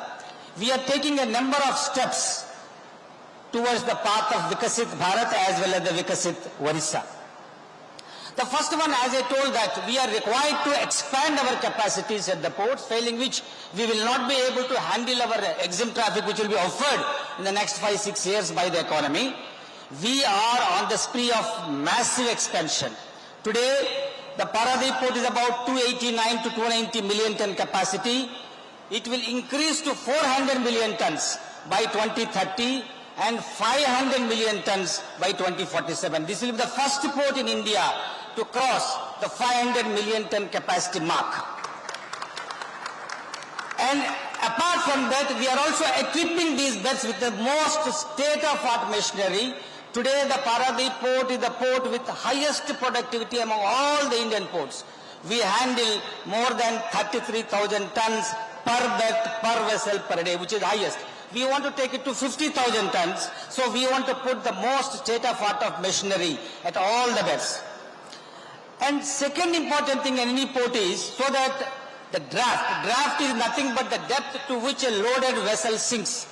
We are taking a number of steps towards the path of Vikasit Bharat as well as the Vikasit Odisha. The first one, as I told, that we are required to expand our capacities at the ports, failing which we will not be able to handle our EXIM traffic which will be offered in the next 5-6 years by the economy. We are on the spree of massive expansion. Today, the Paradip port is about 289 to 290 million ton capacity. It will increase to 400 million tons by 2030 and 500 million tons by 2047. This will be the first port in India to cross the 500 million ton capacity mark. And apart from that, we are also equipping these berths with the most state-of-art machinery. Today, the Paradip port is the port with the highest productivity among all the Indian ports. We handle more than 33,000 tons per berth, per vessel per day, which is highest. We want to take it to 50,000 tons, so we want to put the most state-of-art of machinery at all the berths. And second important thing in any port is so that the draft is nothing but the depth to which a loaded vessel sinks.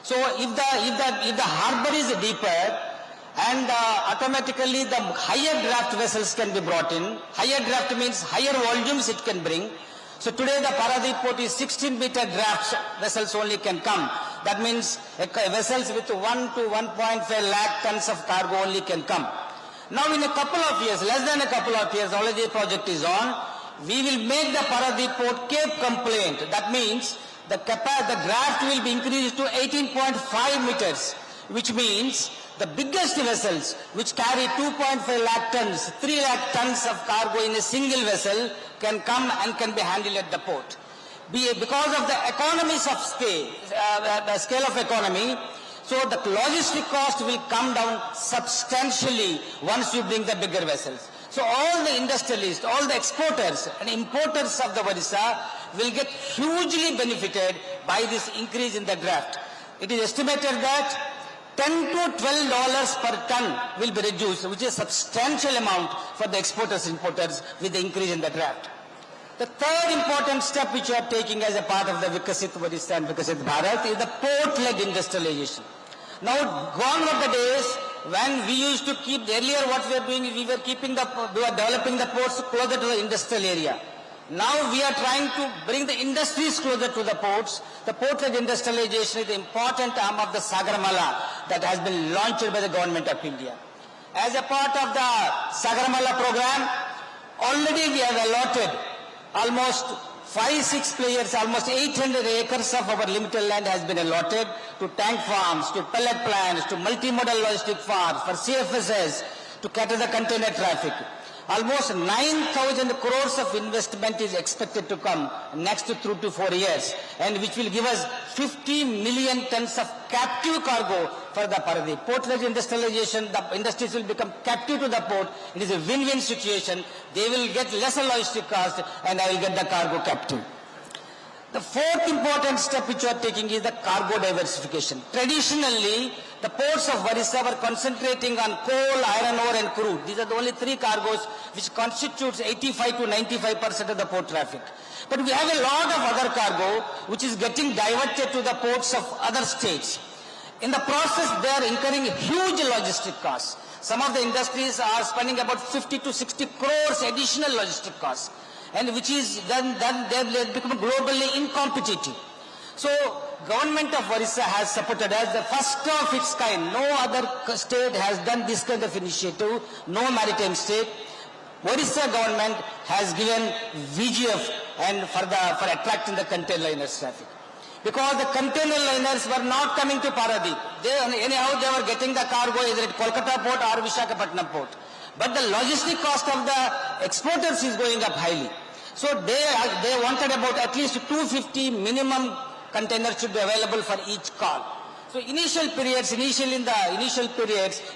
So if the harbor is deeper, and automatically the higher draft vessels can be brought in. Higher draft means higher volumes it can bring. So today the Paradip port is 16-meter draft vessels only can come. That means vessels with 1 to 1.5 lakh tons of cargo only can come. Now in a couple of years, less than a couple of years, already the project is on, we will make the Paradip port Cape compliant. That means the draft will be increased to 18.5 meters, which means the biggest vessels which carry 2.5 lakh tons, 3 lakh tons of cargo in a single vessel can come and can be handled at the port. Because of the economies of scale, the scale of economy, so the logistic cost will come down substantially once you bring the bigger vessels. So all the industrialists, all the exporters and importers of the Odisha will get hugely benefited by this increase in the draft. It is estimated that $10 to $12 per ton will be reduced, which is a substantial amount for the exporters and importers with the increase in the draft. The third important step which we are taking as a part of the Vikasit Odisha and Vikasit Bharat is the port-led industrialization. Now, gone are the days when we used to keep, earlier what we were doing is we were developing the ports closer to the industrial area. Now we are trying to bring the industries closer to the ports. The port-led industrialization is the important arm of the Sagarmala that has been launched by the government of India. As a part of the Sagarmala program, already we have allotted almost 5-6 players, almost 800 acres of our limited land has been allotted to tank farms, to pellet plants, to multimodal logistic farms, for CFSs, to cater the container traffic. Almost 9,000 crores of investment is expected to come next 3 to 4 years, and which will give us 50 million tons of captive cargo for the Paradip. Port-led industrialization, the industries will become captive to the port. It is a win-win situation. They will get lesser logistic cost, and I will get the cargo captive. The fourth important step which we are taking is the cargo diversification. Traditionally, the ports of Odisha were concentrating on coal, iron ore and crude. These are the only three cargoes which constitutes 85 to 95% of the port traffic. But we have a lot of other cargo which is getting diverted to the ports of other states. In the process, they are incurring huge logistic costs. Some of the industries are spending about 50 to 60 crores additional logistic costs, and which is then they become globally incompetitive. So, government of Odisha has supported us, the first of its kind. No other state has done this kind of initiative, no maritime state. Odisha government has given VGF and for attracting the container liners traffic. Because the container liners were not coming to Paradip. Anyhow they were getting the cargo either at Kolkata port or Visakhapatnam port. But the logistic cost of the exporters is going up highly. So they wanted about at least 250 minimum containers should be available for each call. So in the initial periods,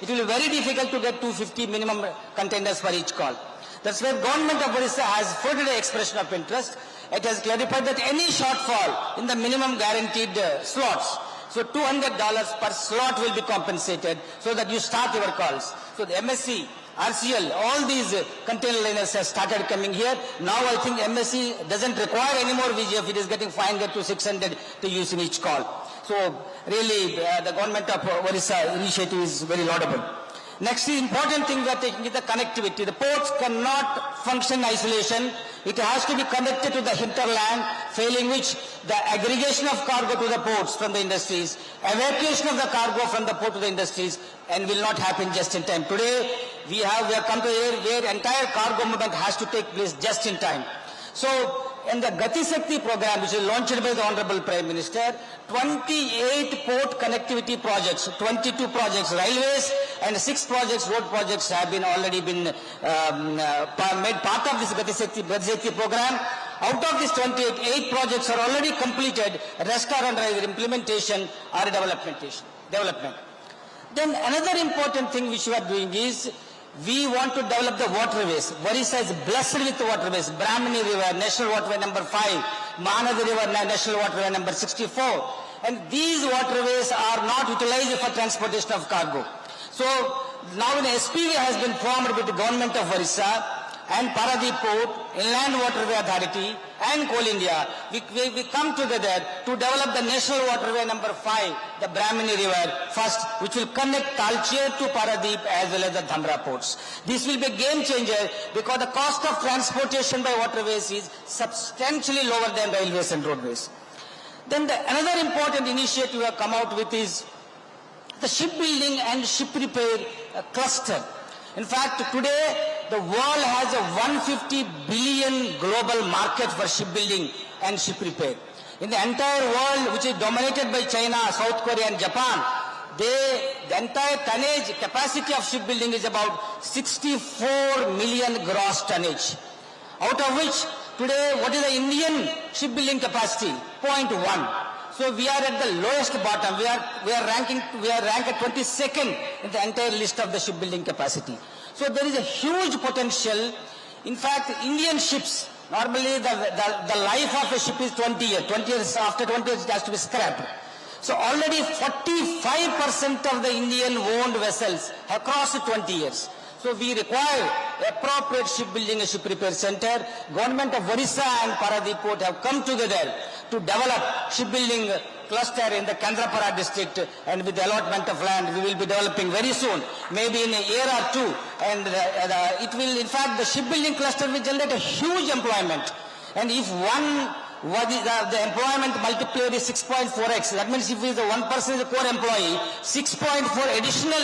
it will be very difficult to get 250 minimum containers for each call. That's why government of Odisha has forwarded an expression of interest. It has clarified that any shortfall in the minimum guaranteed slots, so $200 per slot will be compensated so that you start your calls. So the MSC, RCL, all these container liners have started coming here. Now I think MSC doesn't require any more VGF. It is getting 500 to 600 to use in each call. So really the government of Odisha initiative is very laudable. Next, the important thing we are taking is the connectivity. The ports cannot function in isolation. It has to be connected to the hinterland, failing which the aggregation of cargo to the ports from the industries, evacuation of the cargo from the port to the industries, and will not happen just in time. Today, we have come to a where entire cargo movement has to take place just in time. So, in the Gati Shakti program, which is launched by the Honorable Prime Minister, 28 port connectivity projects, 22 projects railways, and 6 projects, road projects have already been made part of this Gati Shakti program. Out of these 28, 8 projects are already completed, rest are under either implementation or development. Then another important thing which we are doing is, we want to develop the waterways. Odisha is blessed with waterways. Brahmani River, National Waterway number 5, Mahanadi River, National Waterway number 64. And these waterways are not utilized for transportation of cargo. So now an SPV has been formed with the government of Odisha and Paradip Port, Inland Waterway Authority and Coal India. We come together to develop the National Waterway number 5, the Brahmani River first, which will connect Talcher to Paradip as well as the Dhamra ports. This will be a game changer because the cost of transportation by waterways is substantially lower than railways and roadways. Then another important initiative we have come out with is the shipbuilding and ship repair cluster. In fact, today the world has a 150 billion global market for shipbuilding and ship repair. In the entire world, which is dominated by China, South Korea and Japan, the entire tonnage capacity of shipbuilding is about 64 million gross tonnage. Out of which, today, what is the Indian shipbuilding capacity? 0.1. So we are at the lowest bottom. We are ranked 22nd in the entire list of the shipbuilding capacity. So there is a huge potential. In fact, Indian ships, normally the life of a ship is 20 years. 20 years, after 20 years it has to be scrapped. So already 45% of the Indian owned vessels have crossed 20 years. So we require appropriate shipbuilding and ship repair center. Government of Odisha and Paradip Port have come together to develop shipbuilding cluster in the Kendrapara district, and with the allotment of land we will be developing very soon, maybe in a year or two, and it will, in fact, the shipbuilding cluster will generate a huge employment. And if the employment multiplier is 6.4x, that means if one person is a core employee, 6.4 additional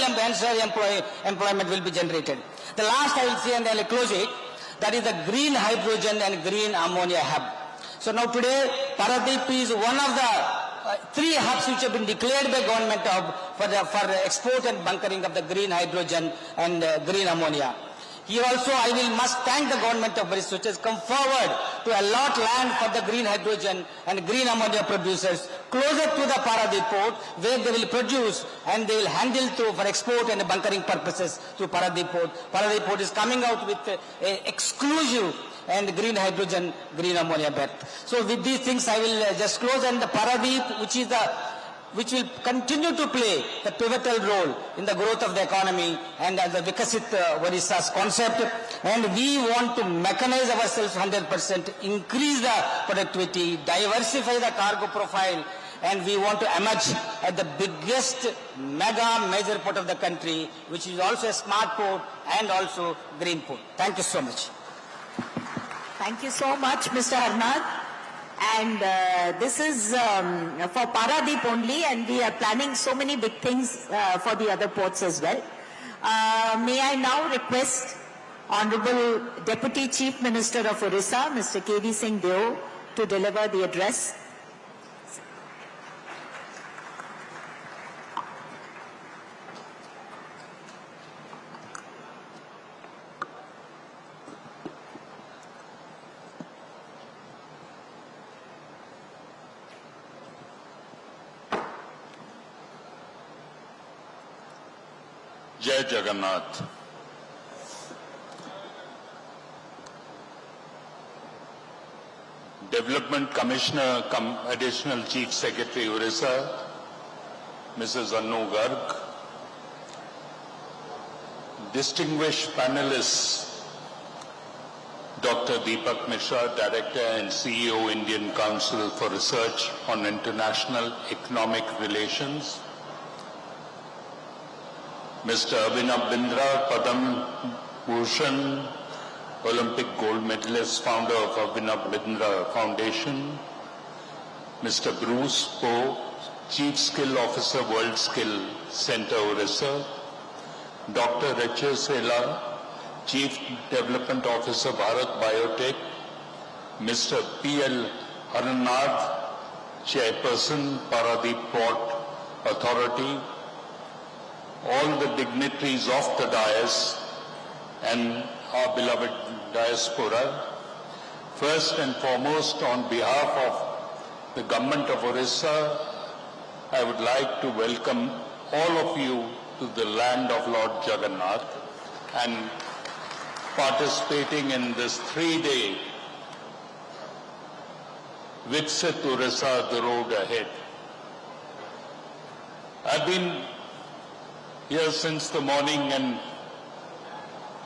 employment will be generated. The last I will say, and I will close it, that is the green hydrogen and green ammonia hub. So now today, Paradip is one of the 3 hubs which have been declared by government for export and bunkering of the green hydrogen and green ammonia. Here also I must thank the government of Odisha, which has come forward to allot land for the green hydrogen and green ammonia producers closer to the Paradip port, where they will produce and they will handle for export and bunkering purposes to Paradip port. Paradip port is coming out with an exclusive and green hydrogen, green ammonia berth. So with these things I will just close, and the Paradip, which will continue to play the pivotal role in the growth of the economy and as the Vikasit Odisha's concept. And we want to mechanize ourselves 100%, increase the productivity, diversify the cargo profile, and we want to emerge at the biggest major port of the country, which is also a smart port and also green port. Thank you so much. Thank you so much, Mr. Arnad. And this is for Paradip only, and we are planning so many big things for the other ports as well. May I now request Honorable Deputy Chief Minister of Odisha, Mr. K.D. Singh Deo, to deliver the address. Jai Jagannath. Development Commissioner, Additional Chief Secretary Odisha, Mrs. Annu Garg, distinguished panelists, Dr. Deepak Mishra, Director and CEO, Indian Council for Research on International Economic Relations, Mr. Abhinav Bindra, Padam Bhushan, Olympic gold medalist, founder of Abhinav Bindra Foundation, Mr. Bruce Poe, Chief Skill Officer, World Skill Center, Odisha, Dr. H.S. Sela, Chief Development Officer, Bharat Biotech, Mr. P.L. Harnath, Chairperson, Paradip Port Authority, all the dignitaries of the dais and our beloved diaspora. First and foremost, on behalf of the government of Odisha, I would like to welcome all of you to the land of Lord Jagannath and participating in this 3-day Viksit Odisha, the road ahead. I've been here since the morning and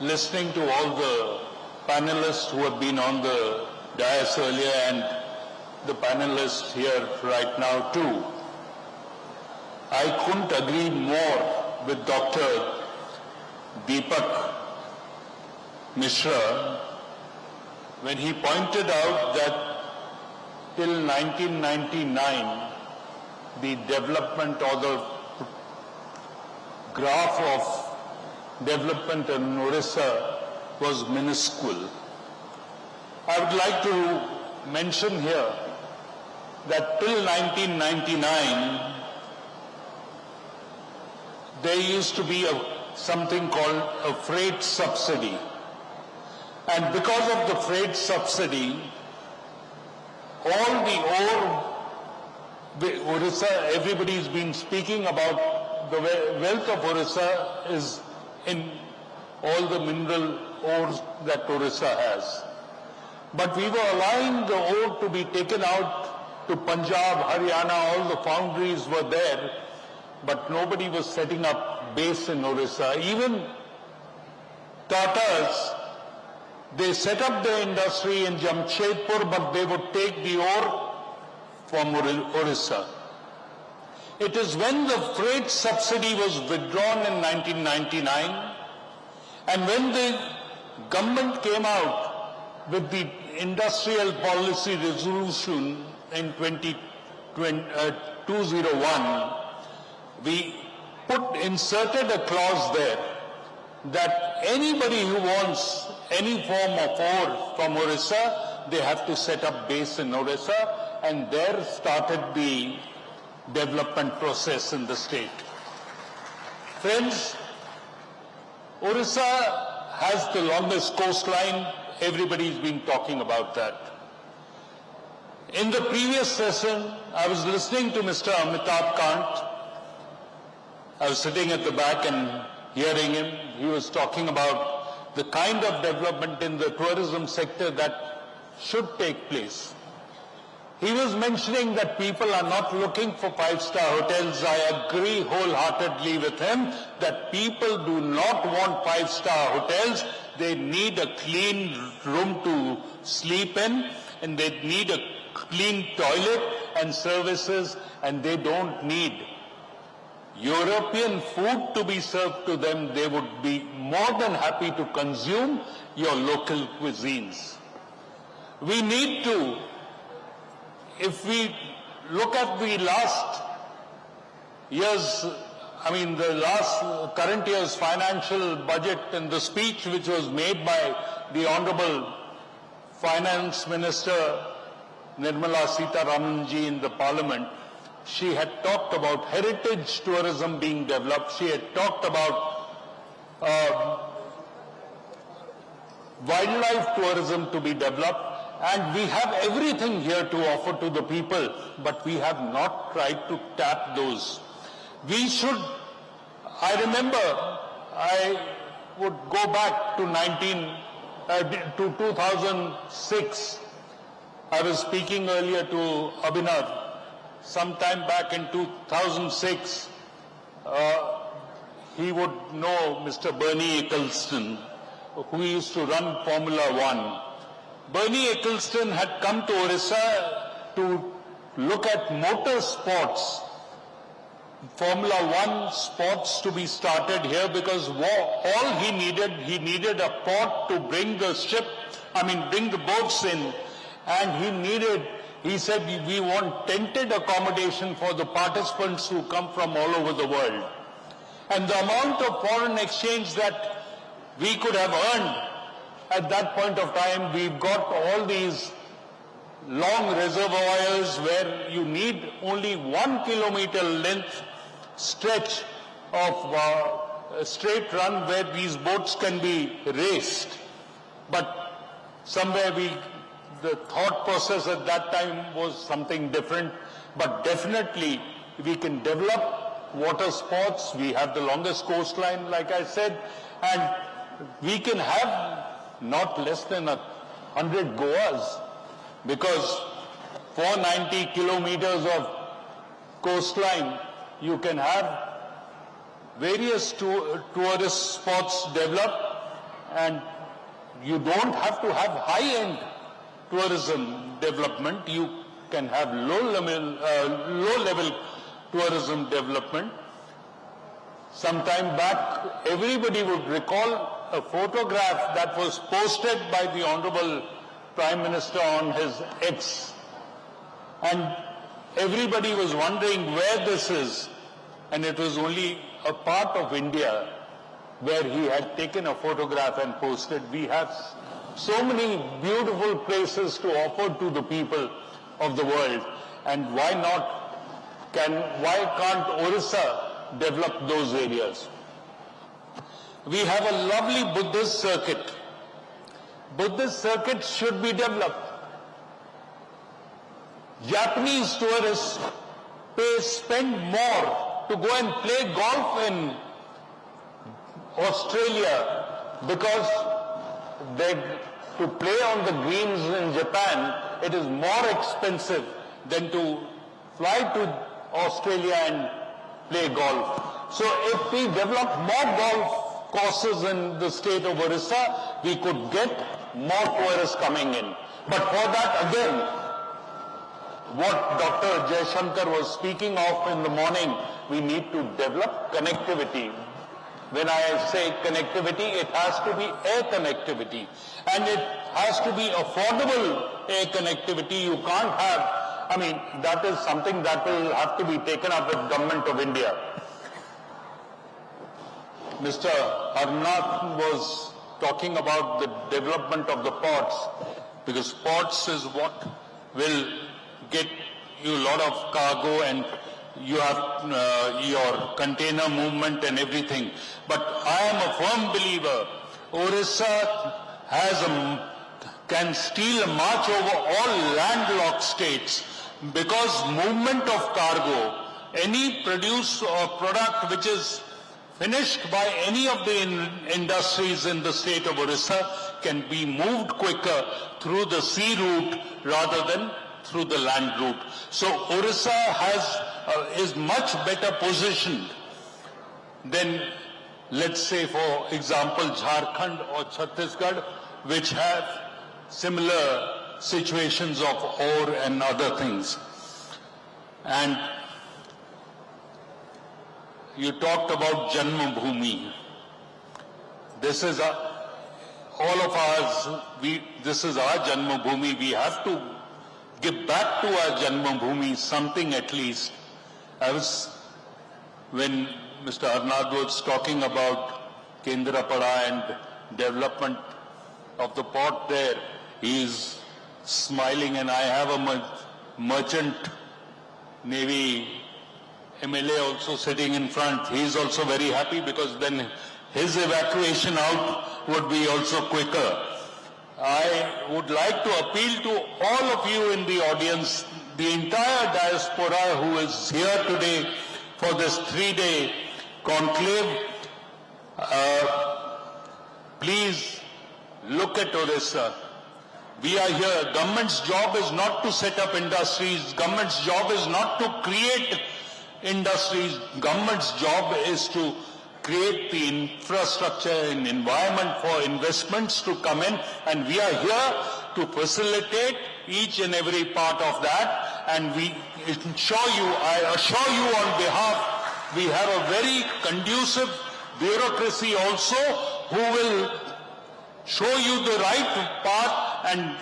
listening to all the panelists who have been on the dais earlier and the panelists here right now too. I couldn't agree more with Dr. Deepak Mishra when he pointed out that till 1999, the development or the graph of development in Odisha was minuscule. I would like to mention here that till 1999, there used to be something called a freight subsidy. And because of the freight subsidy, all the ore, Odisha, everybody's been speaking about the wealth of Odisha is in all the mineral ores that Odisha has. But we were allowing the ore to be taken out to Punjab, Haryana, all the foundries were there, but nobody was setting up base in Odisha. Even Tatas, they set up their industry in Jamshedpur, but they would take the ore from Odisha. It is when the freight subsidy was withdrawn in 1999 and when the government came out with the industrial policy resolution in 2001, we inserted a clause there that anybody who wants any form of ore from Odisha, they have to set up base in Odisha, and there started the development process in the state. Friends, Odisha has the longest coastline. Everybody's been talking about that. In the previous session, I was listening to Mr. Amitabh Kant. I was sitting at the back and hearing him. He was talking about the kind of development in the tourism sector that should take place. He was mentioning that people are not looking for 5-star hotels. I agree wholeheartedly with him that people do not want 5-star hotels. They need a clean room to sleep in, and they need a clean toilet and services, and they don't need European food to be served to them. They would be more than happy to consume your local cuisines. We need to, if we look at the last year's, the current year's financial budget and the speech which was made by the Honorable Finance Minister Nirmala Sitharaman ji in the Parliament, she had talked about heritage tourism being developed. She had talked about wildlife tourism to be developed. And we have everything here to offer to the people, but we have not tried to tap those. We should, I remember, I would go back to 2006. I was speaking earlier to Abhinav. Sometime back in 2006, he would know Mr. Bernie Eccleston, who used to run Formula One. Bernie Eccleston had come to Odisha to look at motor sports Formula One sports to be started here, because all he needed a port to bring bring the boats in, and he said we want tented accommodation for the participants who come from all over the world. And the amount of foreign exchange that we could have earned at that point of time, we've got all these long reservoirs where you need only 1 kilometer length stretch of a straight run where these boats can be raced. But somewhere the thought process at that time was something different. But definitely we can develop water sports. We have the longest coastline, like I said, and we can have not less than 100 Goas, because 490 kilometers of coastline, you can have various tourist spots developed, and you don't have to have high-end tourism development. You can have low-level tourism development. Some time back, everybody would recall a photograph that was posted by the Honorable Prime Minister on his X. And everybody was wondering where this is. And it was only a part of India where he had taken a photograph and posted. We have so many beautiful places to offer to the people of the world. And why can't Odisha develop those areas? We have a lovely Buddhist circuit. Buddhist circuit should be developed. Japanese tourists spend more to go and play golf in Australia, because to play on the greens in Japan, it is more expensive than to fly to Australia and play golf. So if we develop more golf courses in the state of Odisha, we could get more tourists coming in. But for that, again, what Dr. Jaishankar was speaking of in the morning, we need to develop connectivity. When I say connectivity, it has to be air connectivity. And it has to be affordable air connectivity. You can't have, that is something that will have to be taken up with Government of India. Mr. Arnath was talking about the development of the ports, because ports is what will get you a lot of cargo, and you have your container movement and everything. But I am a firm believer, Odisha can steal a march over all landlocked states, because movement of cargo, any produce or product which is finished by any of the industries in the state of Odisha can be moved quicker through the sea route rather than through the land route. So Odisha is much better positioned than, let's say, for example, Jharkhand or Chhattisgarh, which have similar situations of ore and other things. And you talked about Janmabhoomi. This is all of ours. This is our Janmabhoomi. We have to give back to our Janmabhoomi something at least. When Mr. Arnath was talking about Kendrapada and development of the port there, he is smiling, and I have a merchant navy MLA also sitting in front. He is also very happy, because then his evacuation out would be also quicker. I would like to appeal to all of you in the audience, the entire diaspora who is here today for this 3-day conclave. Please look at Odisha. We are here. Government's job is not to set up industries. Government's job is not to create industries. Government's job is to create the infrastructure and environment for investments to come in, and we are here to facilitate each and every part of that. And I assure you on behalf We have a very conducive bureaucracy also who will show you the right path and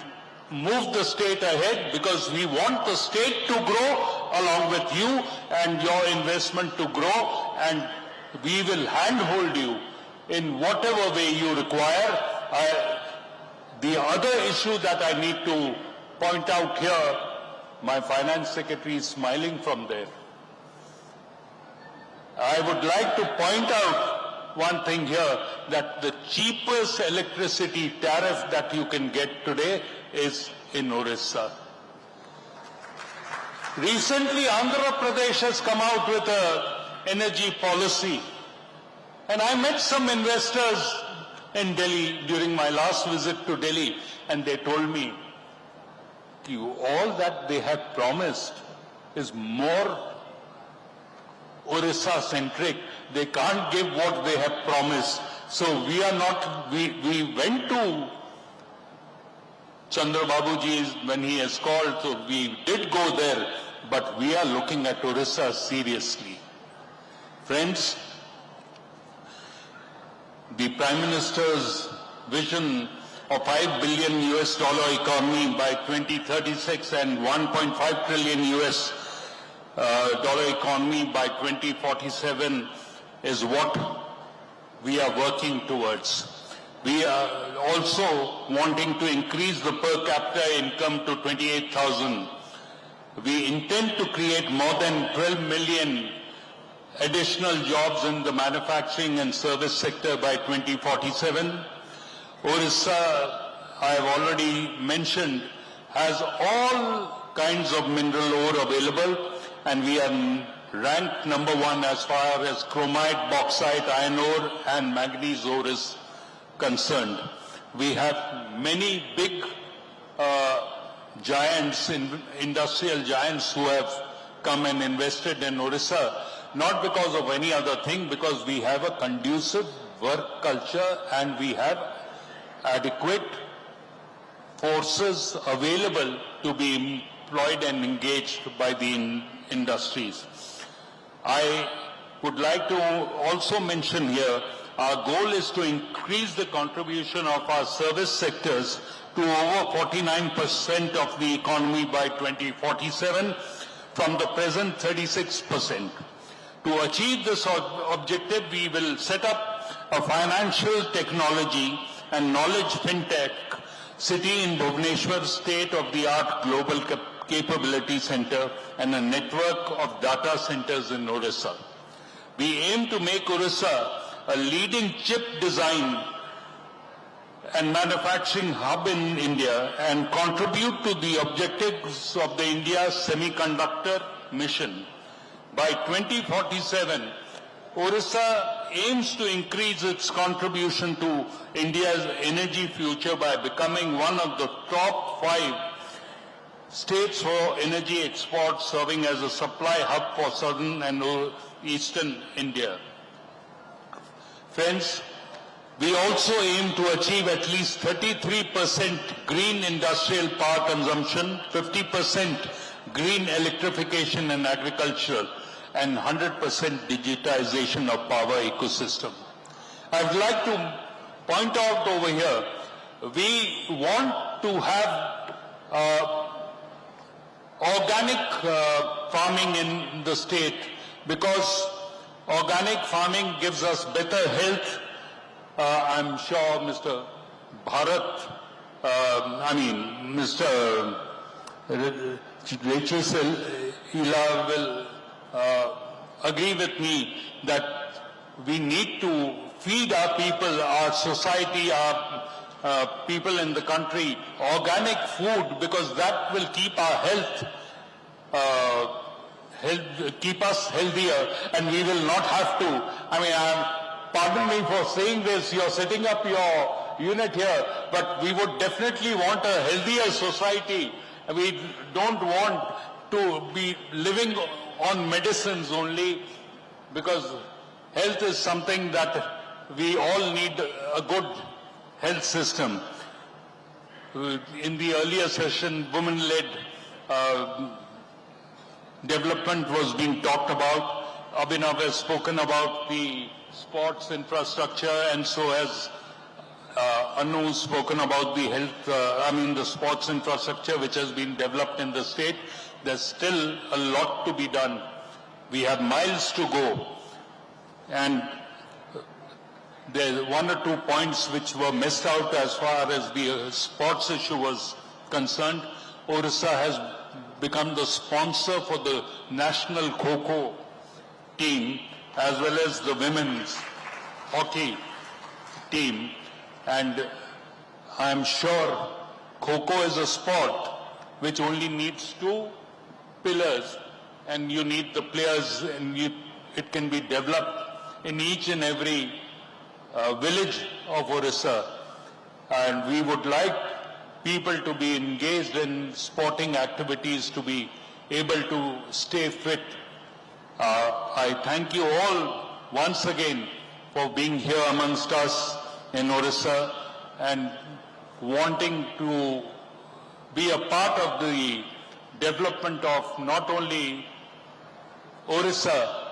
move the state ahead, because we want the state to grow along with you and your investment to grow, and we will handhold you in whatever way you require. The other issue that I need to point out here, my finance secretary is smiling from there. I would like to point out one thing here, that the cheapest electricity tariff that you can get today is in Odisha. Recently, Andhra Pradesh has come out with an energy policy, and I met some investors in Delhi during my last visit to Delhi, and they told me, all that they have promised is more Odisha-centric. They can't give what they have promised. So we are not, we went to Chandra Babuji when he has called, so we did go there, but we are looking at Odisha seriously. Friends, the Prime Minister's vision of $5 billion US economy by 2036 and $1.5 trillion US dollar economy by 2047 is what we are working towards. We are also wanting to increase the per capita income to 28,000. We intend to create more than 12 million additional jobs in the manufacturing and service sector by 2047. Odisha, I have already mentioned, has all kinds of mineral ore available, and we are ranked number one as far as chromite, bauxite, iron ore and manganese ore is concerned. We have many big giants, industrial giants who have come and invested in Odisha, not because of any other thing, because we have a conducive work culture and we have adequate forces available to be employed and engaged by the industries. I would like to also mention here, our goal is to increase the contribution of our service sectors to over 49% of the economy by 2047 from the present 36%. To achieve this objective, we will set up a financial technology and knowledge fintech city in Bhubaneswar, state-of-the-art global capability center, and a network of data centers in Odisha. We aim to make Odisha a leading chip design and manufacturing hub in India and contribute to the objectives of the India's semiconductor mission. By 2047, Odisha aims to increase its contribution to India's energy future by becoming one of the top 5 states for energy exports, serving as a supply hub for southern and eastern India. Friends, we also aim to achieve at least 33% green industrial power consumption, 50% green electrification and agricultural, and 100% digitization of power ecosystem. I would like to point out over here, we want to have organic farming in the state, because organic farming gives us better health. I'm sure Mr. Bharat, Mr. Rachel Ila will agree with me that we need to feed our people, our society, our people in the country organic food, because that will keep our health, keep us healthier, and we will not have to, pardon me for saying this, you're setting up your unit here, but we would definitely want a healthier society. We don't want to be living on medicines only, because health is something that we all need, a good health system. In the earlier session, women-led development was being talked about. Abhinav has spoken about the sports infrastructure, and so has Anu spoken about the the sports infrastructure which has been developed in the state. There's still a lot to be done. We have miles to go. And there are one or two points which were missed out as far as the sports issue was concerned. Odisha has become the sponsor for the national Kho-Kho team as well as the women's hockey team. And I am sure Kho-Kho is a sport which only needs two pillars, and you need the players, and it can be developed in each and every village of Odisha. And we would like people to be engaged in sporting activities, to be able to stay fit. I thank you all once again for being here amongst us in Odisha and wanting to be a part of the development of not only Odisha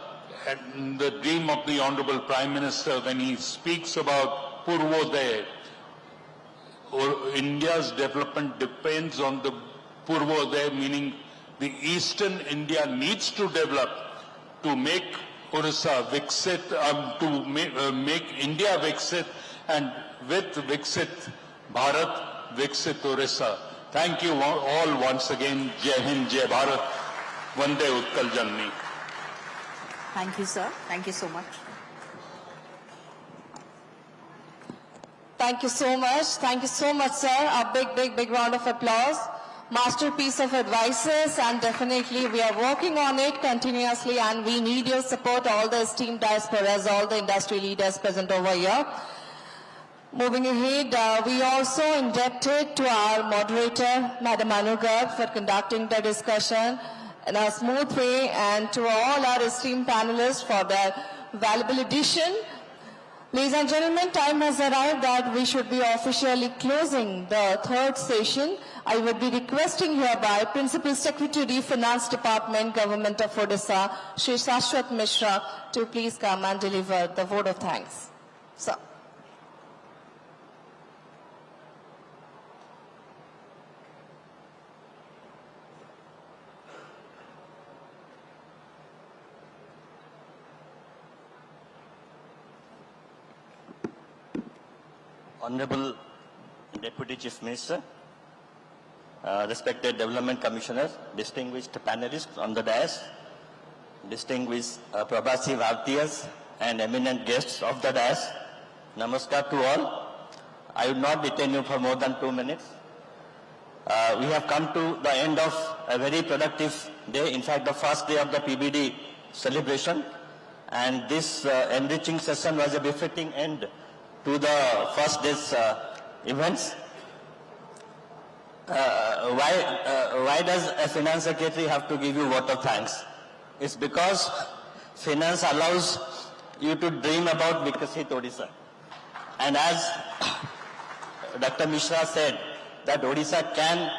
and the dream of the Honorable Prime Minister when he speaks about Purvodaya. India's development depends on the Purvodaya, meaning the Eastern India needs to develop to make Odisha Viksit, to make India Viksit, and with Viksit Bharat, Viksit Odisha. Thank you all once again. Jai Hind, Jai Bharat, Vande Utkal Janani. Thank you, sir. Thank you so much. Thank you so much. Thank you so much, sir. A big round of applause. Masterpiece of advices, and definitely we are working on it continuously, and we need your support, all the esteemed diasporas, all the industry leaders present over here. Moving ahead, we also indebted to our moderator, Madam Anugarg, for conducting the discussion in a smooth way, and to all our esteemed panelists for their valuable addition. Ladies and gentlemen, time has arrived that we should be officially closing the third session. I would be requesting hereby Principal Secretary, Finance Department, Government of Odisha, Shri Shashwat Mishra, to please come and deliver the vote of thanks. Sir. Honorable Deputy Chief Minister, respected Development Commissioners, distinguished panelists on the dais, distinguished Prabasi Bhartiyas and eminent guests of the dais, namaskar to all. I will not detain you for more than 2 minutes. We have come to the end of a very productive day, in fact the first day of the PBD celebration, and this enriching session was a befitting end to the first day's events. Why does a finance secretary have to give you vote of thanks? It's because finance allows you to dream about Vikasit Odisha. And as Dr. Mishra said, that Odisha can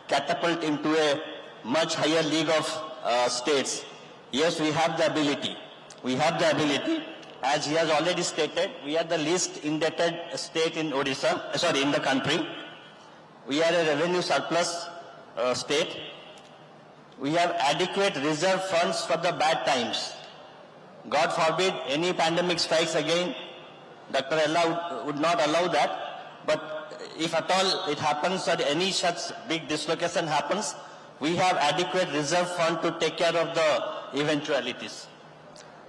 catapult into a much higher league of states. Yes, we have the ability. We have the ability. As he has already stated, we are the least indebted state in Odisha, in the country. We are a revenue surplus state. We have adequate reserve funds for the bad times. God forbid any pandemic strikes again. Dr. Allah would not allow that. But if at all it happens or any such big dislocation happens, we have adequate reserve fund to take care of the eventualities.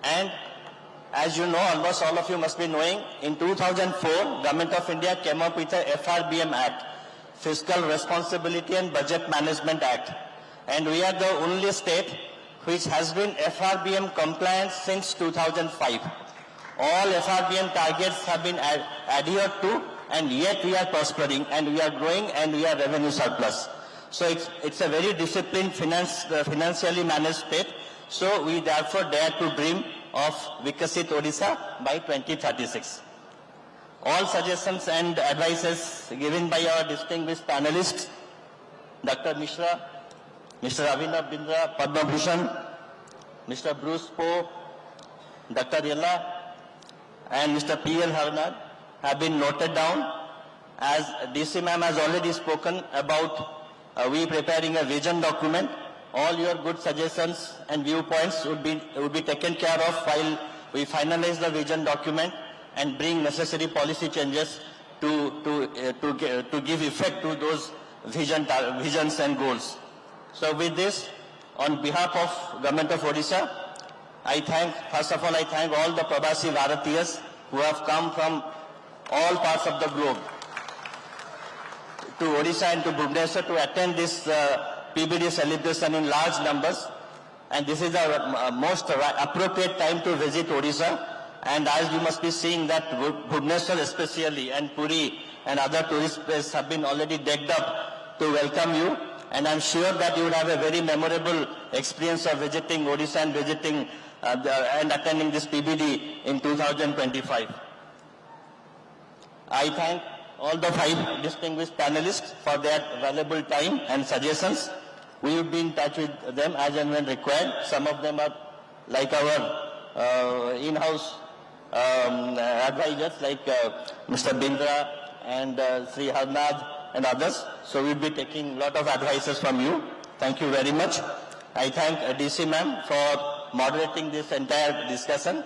And as you know, almost all of you must be knowing, in 2004, Government of India came up with a FRBM Act, Fiscal Responsibility and Budget Management Act. And we are the only state which has been FRBM compliant since 2005. All FRBM targets have been adhered to, and yet we are prospering, and we are growing, and we are revenue surplus. So it's a very disciplined financially managed state. So we therefore dare to dream of Vikasit Odisha by 2036. All suggestions and advices given by our distinguished panelists, Dr. Mishra, Mr. Avinav Bindra, Padma Bhushan, Mr. Bruce Poe, Dr. Yella and Mr. P.L. Harnad have been noted down. As DC ma'am has already spoken about we preparing a vision document. All your good suggestions and viewpoints would be taken care of while we finalize the vision document and bring necessary policy changes to give effect to those visions and goals. So with this, on behalf of Government of Odisha, first of all, I thank all the Prabasi Bharatiyas who have come from all parts of the globe to Odisha and to Bhubaneswar to attend this PBD celebration in large numbers. And this is the most appropriate time to visit Odisha. And as you must be seeing that Bhubaneswar especially and Puri and other tourist places have been already decked up to welcome you. And I'm sure that you would have a very memorable experience of visiting Odisha and visiting and attending this PBD in 2025. I thank all the 5 distinguished panelists for their valuable time and suggestions. We will be in touch with them as and when required. Some of them are like our in-house advisors like Mr. Bindra and Sri Harnad and others. So we'll be taking a lot of advices from you. Thank you very much. I thank DC ma'am for moderating this entire discussion.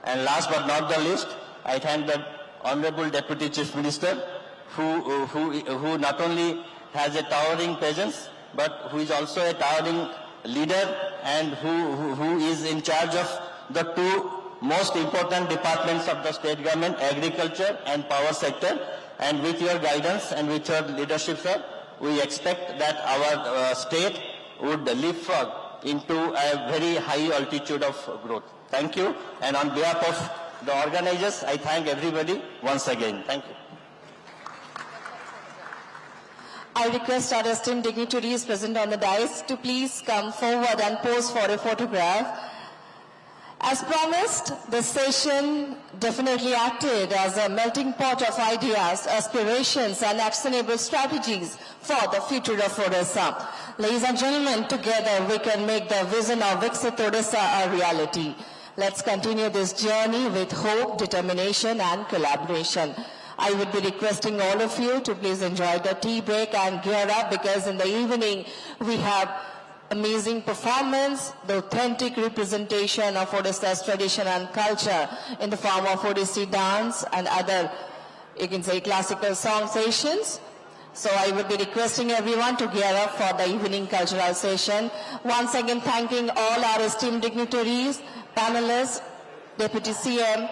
And last but not the least, I thank the Honorable Deputy Chief Minister who not only has a towering presence but who is also a towering leader and who is in charge of the 2 most important departments of the state government, agriculture and power sector. And with your guidance and with your leadership, sir, we expect that our state would leapfrog into a very high altitude of growth. Thank you. And on behalf of the organizers, I thank everybody once again. Thank you. I request our esteemed dignitaries present on the dais to please come forward and pose for a photograph. As promised, this session definitely acted as a melting pot of ideas, aspirations and actionable strategies for the future of Odisha. Ladies and gentlemen, together we can make the vision of Viksit Odisha a reality. Let's continue this journey with hope, determination and collaboration. I would be requesting all of you to please enjoy the tea break and gear up, because in the evening we have amazing performance, the authentic representation of Odisha's tradition and culture in the form of Odissi dance and other, you can say, classical song sessions. So I would be requesting everyone to gear up for the evening cultural session. Once again, thanking all our esteemed dignitaries, panelists, Deputy CM,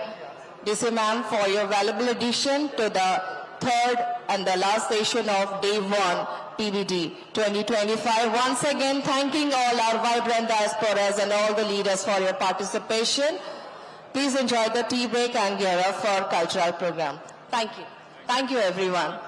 DC ma'am, for your valuable addition to the 3rd and the last session of Day 1 PBD 2025. Once again, thanking all our vibrant diasporas and all the leaders for your participation. Please enjoy the tea break and gear up for cultural program. Thank you. Thank you, everyone.